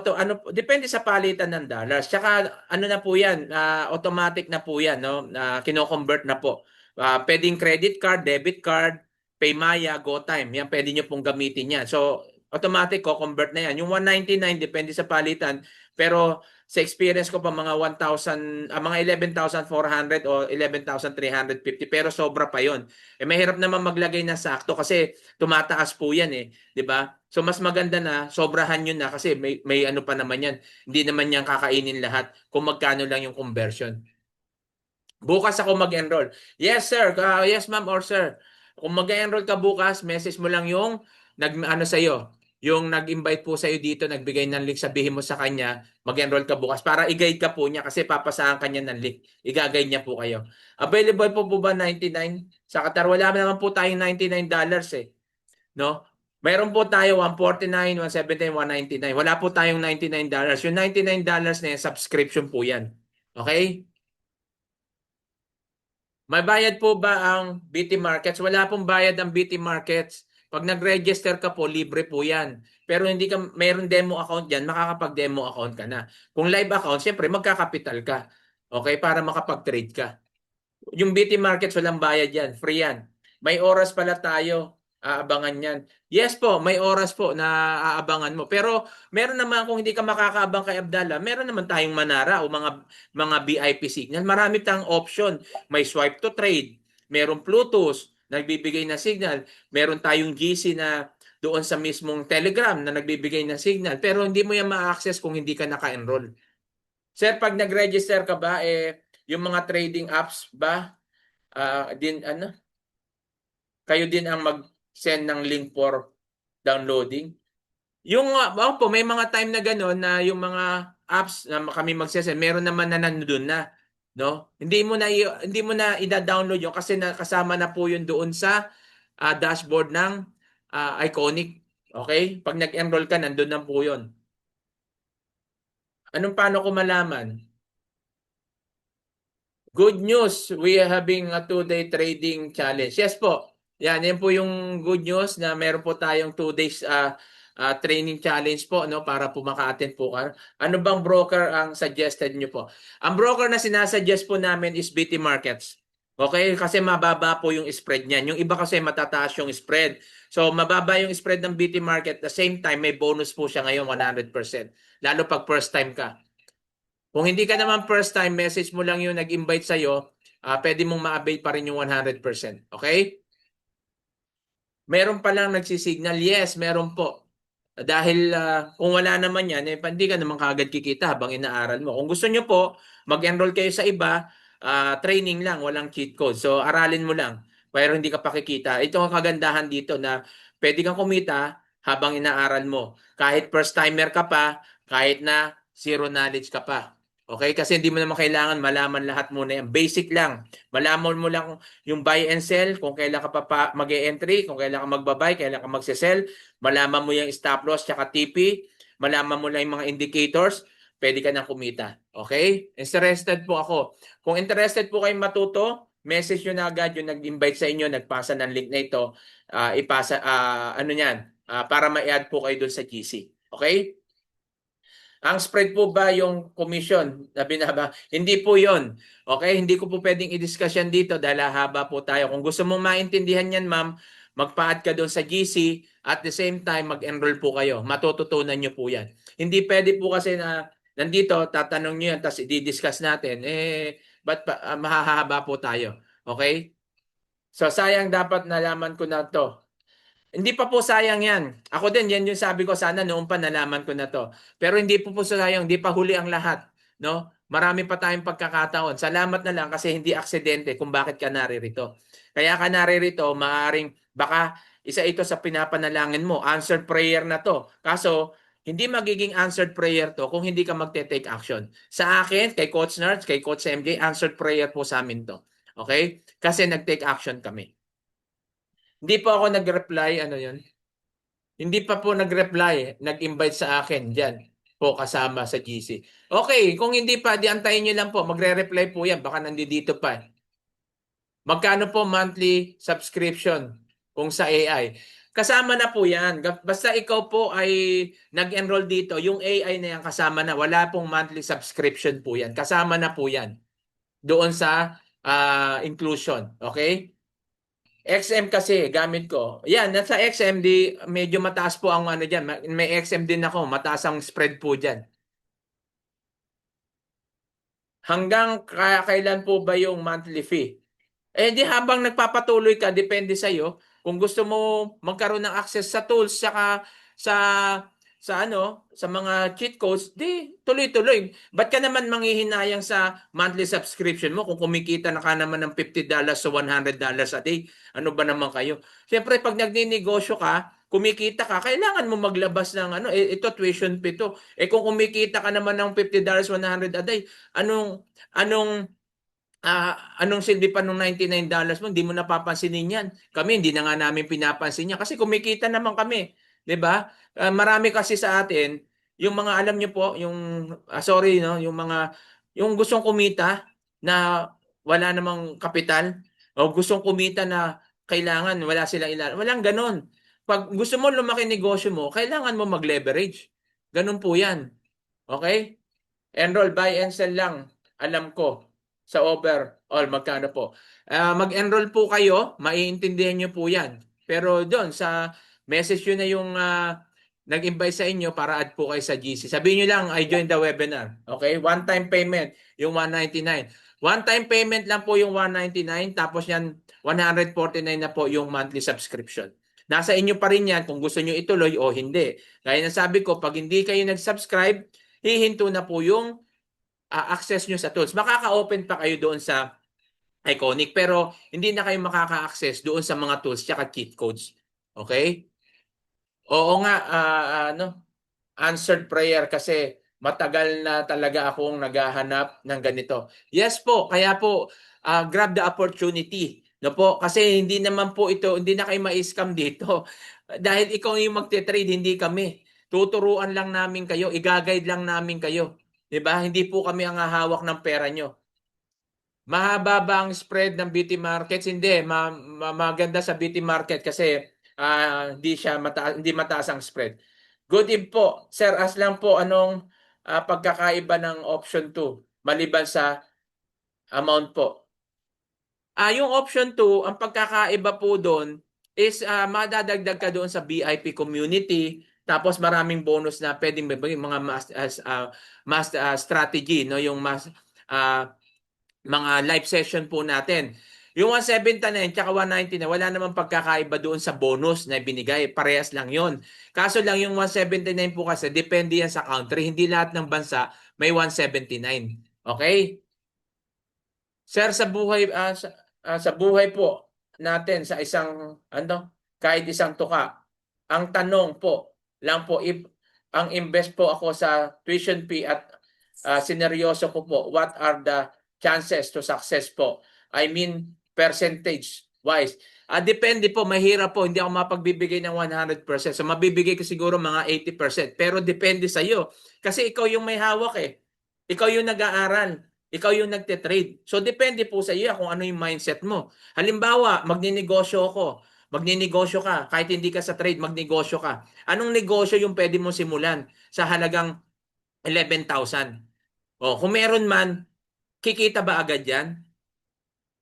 Depende sa palitan ng dollars. Tsaka ano na po 'yan, automatic na po 'yan, no. Kino-convert na po. Pwedeng credit card, debit card, Paymaya, GoTime. Yan pwede niyo pong gamitin 'yan. So automatic convert na 'yan. Yung 199 depende sa palitan, pero sa experience ko pa mga 1,000, mga 11,400 o 11,350 pero sobra pa 'yon. Mahirap naman maglagay na sakto kasi tumataas po 'yan 'di ba? So mas maganda na sobrahan yun na kasi may ano pa naman yan. Hindi naman yan kakainin lahat kung magkano lang yung conversion. Bukas ako mag-enroll. Yes sir, yes ma'am or sir. Kung mag-enroll ka bukas, message mo lang yung ano sa iyo, yung nag-invite po sa iyo dito, nagbigay ng link, sabihin mo sa kanya, mag-enroll ka bukas para i-guide ka po niya kasi papasahan kanya ng link. I-guide niya po kayo. Available po ba 99 sa Qatar? Wala naman po tayong $99 no? Mayroon po tayo 149, 179, 199. Wala po tayong $99. Yung $99 na yan, subscription po yan. Okay? May bayad po ba ang BT Markets? Wala pong bayad ang BT Markets. Pag nag-register ka po, libre po yan. Pero hindi ka, mayroon demo account dyan, makakapag-demo account ka na. Kung live account, siyempre magkakapital ka. Okay? Para makapag-trade ka. Yung BT Markets, walang bayad yan. Free yan. May oras pala tayo. Aabangan yan. Yes po, may oras po na aabangan mo. Pero meron naman kung hindi ka makakaabang kay Abdallah, meron naman tayong Manara o mga VIP signal. Marami tayong option. May swipe to trade. Meron Bluetooth, nagbibigay na signal. Meron tayong GC na doon sa mismong Telegram na nagbibigay ng signal. Pero hindi mo yan ma-access kung hindi ka naka-enroll. Sir, pag nag-register ka ba, yung mga trading apps ba, kayo din ang mag-send ng link for downloading? Yung, po, may mga time na gano'n na yung mga apps na kami magsesend, meron naman na nandun na. No? Hindi mo na ida-download yun kasi kasama na po yun doon sa dashboard ng Iconic. Okay? Pag nag-enroll ka, nandun na po yun. Paano ko malaman? Good news, we are having a 2-day trading challenge. Yes po. Yan po yung good news na meron po tayong 2 days training challenge po no para po maka-attend po ka. Ano bang broker ang suggested niyo po? Ang broker na sinasuggest po namin is BT Markets. Okay? Kasi mababa po yung spread niyan. Yung iba kasi matataas yung spread. So mababa yung spread ng BT Market. At the same time, may bonus po siya ngayon 100%. Lalo pag first time ka. Kung hindi ka naman first time, message mo lang yung nag-invite sa'yo, pwede mong ma-avail pa rin yung 100%. Okay? Meron pa lang nagsisignal. Yes, meron po. Dahil kung wala naman yan, hindi ka naman kagad kikita habang inaaral mo. Kung gusto nyo po, mag-enroll kayo sa iba, training lang, walang cheat code. So, aralin mo lang. Pero hindi ka pakikita. Ito ang kagandahan dito na pwede kang kumita habang inaaral mo. Kahit first timer ka pa, kahit na zero knowledge ka pa. Okay? Kasi hindi mo naman kailangan malaman lahat muna yan. Basic lang. Malaman mo lang yung buy and sell, kung kailan ka pa mag-e-entry, kung kailan ka magbabuy, kailan ka mag-sell. Malaman mo yung stop loss tsaka TP. Malaman mo lang yung mga indicators. Pwede ka nang kumita. Okay? Interested po ako. Kung interested po kayong matuto, message nyo na agad yung nag-invite sa inyo, nagpasa ng link na ito. Ipasa, para ma-add po kayo dun sa GC. Okay? Ang spread po ba yung commission na binaba? Hindi po yon. Okay? Hindi ko po pwedeng i-discuss yan dito dahil haba po tayo. Kung gusto mong maintindihan yan, ma'am, magpa-add ka doon sa GC at the same time mag-enroll po kayo. Matututunan nyo po yan. Hindi pwede po kasi na nandito, tatanong nyo yan, tapos i-discuss natin. Ba't mahahaba po tayo? Okay? So, sayang dapat nalaman ko na to. Hindi pa po sayang yan. Ako din, yan yung sabi ko, sana noon pa nalaman ko na to. Pero hindi po sayang, hindi pa huli ang lahat. No? Marami pa tayong pagkakataon. Salamat na lang kasi hindi aksidente kung bakit ka naririto. Kaya ka naririto, maaring baka isa ito sa pinapanalangin mo. Answered prayer na to. Kaso, hindi magiging answered prayer to kung hindi ka magte-take action. Sa akin, kay Coach Nerds, kay Coach MJ, answered prayer po sa amin to. Okay? Kasi nag-take action kami. Hindi po ako nag-reply, ano yun? Hindi pa po nag-reply, nag-invite sa akin diyan po kasama sa GC. Okay, kung hindi pa, di antayin nyo lang po. Magre-reply po yan. Baka nandito pa. Magkano po monthly subscription kung sa AI? Kasama na po yan. Basta ikaw po ay nag-enroll dito, yung AI na yan kasama na. Wala pong monthly subscription po yan. Kasama na po yan doon sa inclusion. Okay? XM kasi gamit ko. Yan, nasa XM di medyo mataas po ang ano diyan. May XM din ako, mataas ang spread po diyan. Hanggang kailan po ba yung monthly fee? Eh di habang nagpapatuloy ka, depende sa iyo. Kung gusto mo magkaroon ng access sa tools saka sa sa mga cheat codes, di tuloy-tuloy. Ba't ka naman manghihinayang sa monthly subscription mo kung kumikita na ka naman ng $50 to $100 a day? Ano ba naman kayo? Siyempre, pag nagninegosyo ka, kumikita ka, kailangan mo maglabas ng ito tuition fee to. Eh kung kumikita ka naman ng $50, $100 a day, anong anong anong silbi pa nung $99 mo, hindi mo napapansinin yan. Kami, hindi na nga namin pinapansin yan kasi kumikita naman kami. 'Di ba? Marami kasi sa atin, yung mga alam niyo po, yung sorry no, yung gustong kumita na wala namang kapital o gustong kumita na kailangan wala silang walang ganon. Pag gusto mo lumaki negosyo mo, kailangan mo mag-leverage. Ganun po 'yan. Okay? Enroll, buy and sell lang. Alam ko sa overall magkano po. Mag-enroll po kayo, maiintindihan nyo po yan. Pero doon sa message yun na yung nag-invite sa inyo para add po kayo sa GC. Sabihin nyo lang, I joined the webinar. Okay? One-time payment, yung 199. One-time payment lang po yung 199, tapos yan 149 na po yung monthly subscription. Nasa inyo pa rin yan kung gusto nyo ituloy o hindi. Gaya na sabi ko, pag hindi kayo nag-subscribe, hihinto na po yung access nyo sa tools. Makaka-open pa kayo doon sa Iconic pero hindi na kayo makaka-access doon sa mga tools tsaka cheat codes. Okay? Oo nga, answered prayer kasi matagal na talaga akong naghahanap ng ganito. Yes po, kaya po grab the opportunity. No po, kasi hindi naman po ito, hindi na kayo ma-scam dito. Dahil ikaw yung magte-trade, hindi kami. Tuturuan lang namin kayo, i-guide lang namin kayo. 'Di ba? Hindi po kami ang hahawak ng pera nyo. Mahaba ba ang spread ng beauty markets? Hindi, maganda sa beauty market kasi hindi mataas ang spread. Good eve po. Sir, as lang po anong pagkakaiba ng option 2 maliban sa amount po? Yung option 2, ang pagkakaiba po doon is madadagdag ka doon sa VIP community tapos maraming bonus na pwedeng may mga mass strategy no yung mga live session po natin. Yung 179 tsaka 199 wala namang pagkakaiba doon sa bonus na binigay. Parehas lang yon. Kaso lang yung 179 po kasi depende yan sa country. Hindi lahat ng bansa may 179. Okay? Sir, sa buhay po natin sa isang kahit isang tuka, ang tanong po lang po if ang invest po ako sa tuition fee at sineryoso ko po, what are the chances to success po? I mean, percentage wise. Depende po, mahirap po, hindi ako mapagbibigay ng 100%. So mabibigay ko siguro mga 80%. Pero depende sa iyo. Kasi ikaw yung may hawak eh. Ikaw yung nag-aaral. Ikaw yung nagte-trade. So depende po sa iyo kung ano yung mindset mo. Halimbawa, magninegosyo ako. Magninegosyo ka. Kahit hindi ka sa trade, magnegosyo ka. Anong negosyo yung pwede mo simulan sa halagang 11,000? O, kung meron man, kikita ba agad yan?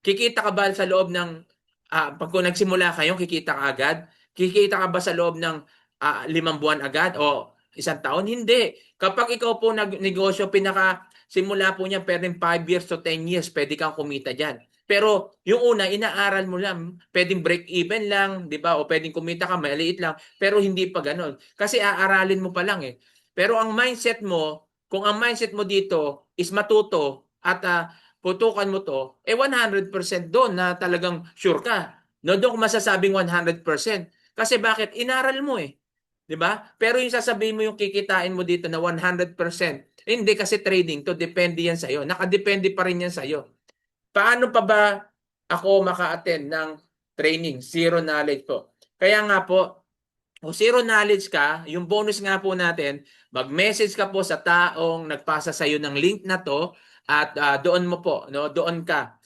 Kikita ka ba sa loob ng, pag kung nagsimula kayo, kikita ka agad? Kikita ka ba sa loob ng 5 buwan agad o 1 taon? Hindi. Kapag ikaw po nagnegosyo, simula po niya pwedeng 5 years to 10 years, pwede kang kumita dyan. Pero yung una, inaaral mo lang, pwedeng break even lang, di ba? O pwedeng kumita ka, maliit lang, pero hindi pa ganun. Kasi aaralin mo pa lang eh. Pero ang mindset mo, kung ang mindset mo dito is matuto at putukan mo to, 100% doon na talagang sure ka. No, doon ko masasabing 100%. Kasi bakit? Inaral mo eh. 'Di ba? Pero yung sasabihin mo yung kikitain mo dito na 100%, hindi kasi trading to, depende yan sa iyo. Nakadepende pa rin yan sa iyo. Paano pa ba ako maka-attend ng training? Zero knowledge po. Kaya nga po, kung zero knowledge ka, yung bonus nga po natin, mag-message ka po sa taong nagpasa sa iyo ng link na to at doon mo po, no, doon ka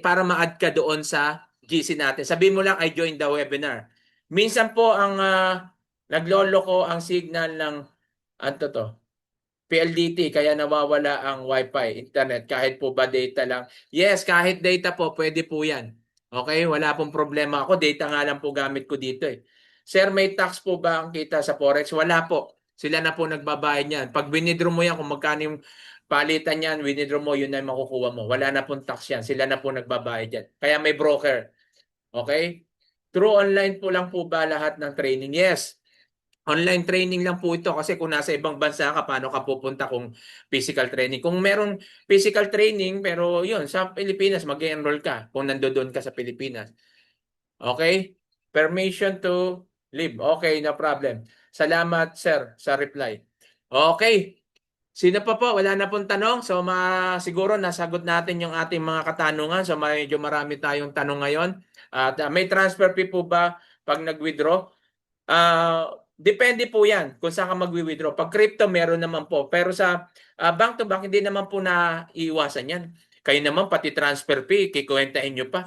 para ma-add ka doon sa GC natin. Sabihin mo lang I joined the webinar. Minsan po ang nagloloko ang signal ng ano to, PLDT kaya nawawala ang Wi-Fi, internet kahit po ba data lang. Yes, kahit data po pwede po 'yan. Okay, wala pong problema ako, data nga lang po gamit ko dito eh. Sir, may tax po ba ang kita sa Forex? Wala po. Sila na po nagbabayad niyan. Pag winidraw mo yan, kung magkano yung palitan yan, winidraw mo, yun na yung makukuha mo. Wala na pong tax yan. Sila na po nagbabayad yan. Kaya may broker. Okay? True online po lang po ba lahat ng training? Yes. Online training lang po ito kasi kung nasa ibang bansa ka, paano ka pupunta kung physical training? Kung meron physical training, pero yun, sa Pilipinas, mag-enroll ka kung nandoon ka sa Pilipinas. Okay? Permission to live. Okay, no problem. Salamat, sir, sa reply. Okay. Sino pa po? Wala na pong tanong. So, siguro nasagot natin yung ating mga katanungan. So, medyo marami tayong tanong ngayon. At may transfer fee po ba pag nag-withdraw? Depende po yan kung saan ka mag-withdraw. Pag crypto, meron naman po. Pero sa bank to bank, hindi naman po na iiwasan yan. Kayo naman, pati transfer fee, kikwentahin nyo pa.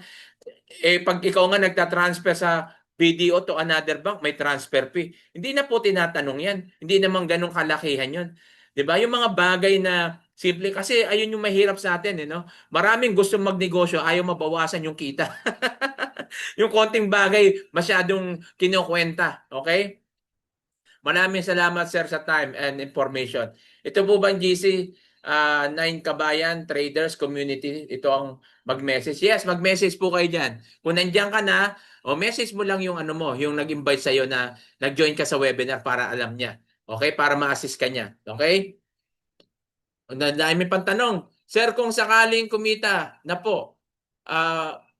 Pag ikaw nga nagta-transfer sa BDO to another bank, may transfer fee. Hindi na po tinatanong yan. Hindi naman ganun kalakihan yun. 'Di ba? Yung mga bagay na simple, kasi ayun yung mahirap sa atin, no? Maraming gusto magnegosyo, ayaw mabawasan yung kita. Yung konting bagay, masyadong kinukwenta. Okay? Maraming salamat sir sa time and information. Ito po bang GC 9 Kabayan Traders Community? Ito ang mag-message. Yes, mag-message po kayo diyan. Kung nandiyan ka na, o message mo lang yung ano mo, yung nag-invite sa iyo na nag-join ka sa webinar para alam niya. Okay? Para ma-assist ka niya. Okay? Dami pang tanong. Sir, kung sakaling kumita na po,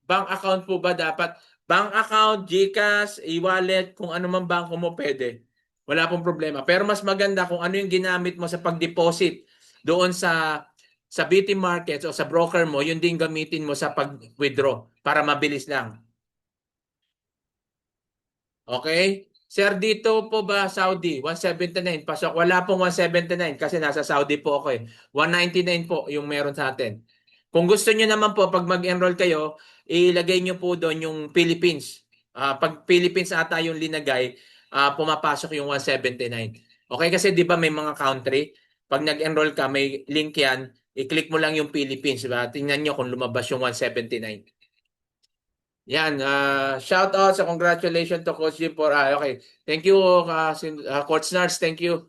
bank account po ba dapat? Bank account, GCash, e-wallet, kung ano man bangko mo pwede. Wala pong problema. Pero mas maganda kung ano yung ginamit mo sa pag-deposit doon sa BT Markets o sa broker mo, yun din gamitin mo sa pag-withdraw para mabilis lang. Okay? Sir, dito po ba Saudi? 179. Pasok. Wala pong 179 kasi nasa Saudi po ako eh. 199 po yung meron sa atin. Kung gusto nyo naman po, pag mag-enroll kayo, ilagay nyo po doon yung Philippines. Pag Philippines ata yung linagay, pumapasok yung 179. Okay? Kasi di ba may mga country, pag nag-enroll ka, may link yan, i-click mo lang yung Philippines. Diba? Tingnan nyo kung lumabas yung 179. Yan, shout out sa congratulations to Coach Jim for okay. Thank you Coach Nars, thank you.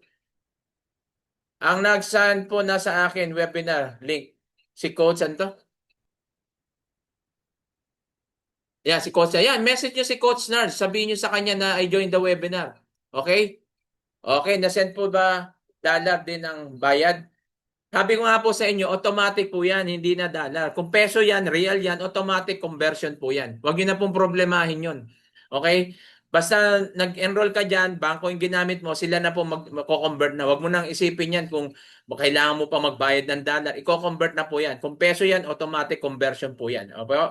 Ang nag-send po na sa akin webinar link si Coach ano? Yeah, si Coach. Yan, message niyo si Coach Nars. Sabihin niyo sa kanya na I joined the webinar. Okay? Okay, na-send po ba dollar din ang bayad? Sabi ko nga po sa inyo, automatic po yan, hindi na dollar. Kung peso yan, real yan, automatic conversion po yan. Huwag nyo na pong problemahin yun. Okay? Basta nag-enroll ka dyan, bangko yung ginamit mo, sila na po mag-convert na. Huwag mo nang isipin yan kung kailangan mo pa magbayad ng dollar. Iko-convert na po yan. Kung peso yan, automatic conversion po yan. Okay?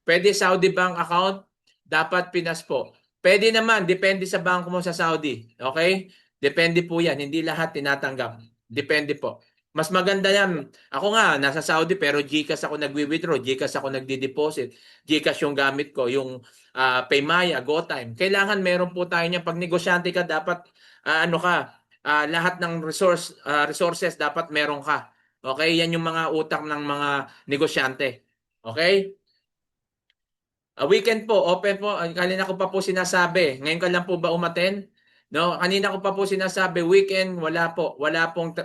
Pwede Saudi bank account, dapat Pinas po. Pwede naman, depende sa bangko mo sa Saudi. Okay? Depende po yan. Hindi lahat tinatanggap. Depende po. Mas maganda yan. Ako nga, nasa Saudi pero GCash ako nagwi-withdraw, GCash ako nagdi-deposit. GCash yung gamit ko, yung Paymaya, GoTime. Kailangan meron po tayo niya. Pag negosyante ka, dapat lahat ng resources dapat meron ka. Okay? Yan yung mga utak ng mga negosyante. Okay? Weekend po, open po. Kanina ko pa po sinasabi. Ngayon ka lang po ba umaten? No, kanina ko pa po sinasabi, weekend wala po. Wala pong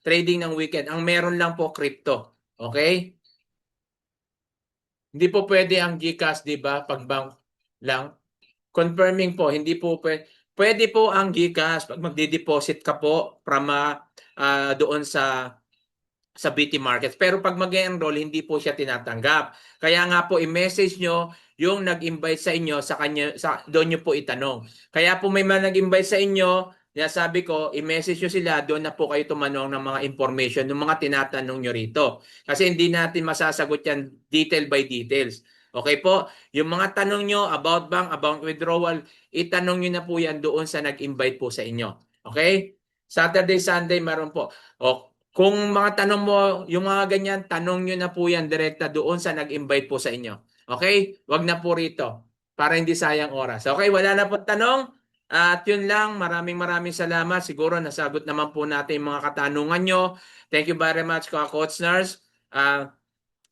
trading ng weekend. Ang meron lang po crypto. Okay? Hindi po pwede ang GCash, di ba? Pag bank lang. Confirming po, hindi po pwede. Pwede po ang GCash pag magde-deposit ka po from doon sa BT Markets. Pero pag mag-enroll, hindi po siya tinatanggap. Kaya nga po, i-message nyo yung nag-invite sa inyo sa kanya, doon nyo po itanong. Kaya po may mga nag-invite sa inyo, sabi ko, i-message nyo sila, doon na po kayo tumanong ng mga information, ng mga tinatanong nyo rito. Kasi hindi natin masasagot yan detail by details. Okay po? Yung mga tanong nyo about bank, about withdrawal, itanong nyo na po yan doon sa nag-invite po sa inyo. Okay? Saturday, Sunday, meron po. O, kung mga tanong mo, yung mga ganyan, tanong nyo na po yan direkta doon sa nag-invite po sa inyo. Okay? Wag na po rito para hindi sayang oras. Okay? Wala na po tanong. At yun lang, maraming salamat. Siguro nasagot naman po natin yung mga katanungan nyo. Thank you very much, Coach Nurse.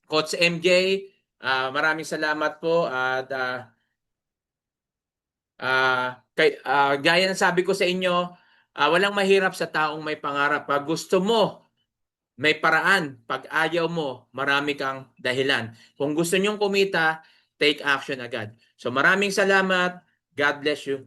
Coach MJ, maraming salamat po. At gaya ng sabi ko sa inyo, walang mahirap sa taong may pangarap. Pag gusto mo, may paraan. Pag ayaw mo, marami kang dahilan. Kung gusto nyong kumita, take action agad. So maraming salamat. God bless you.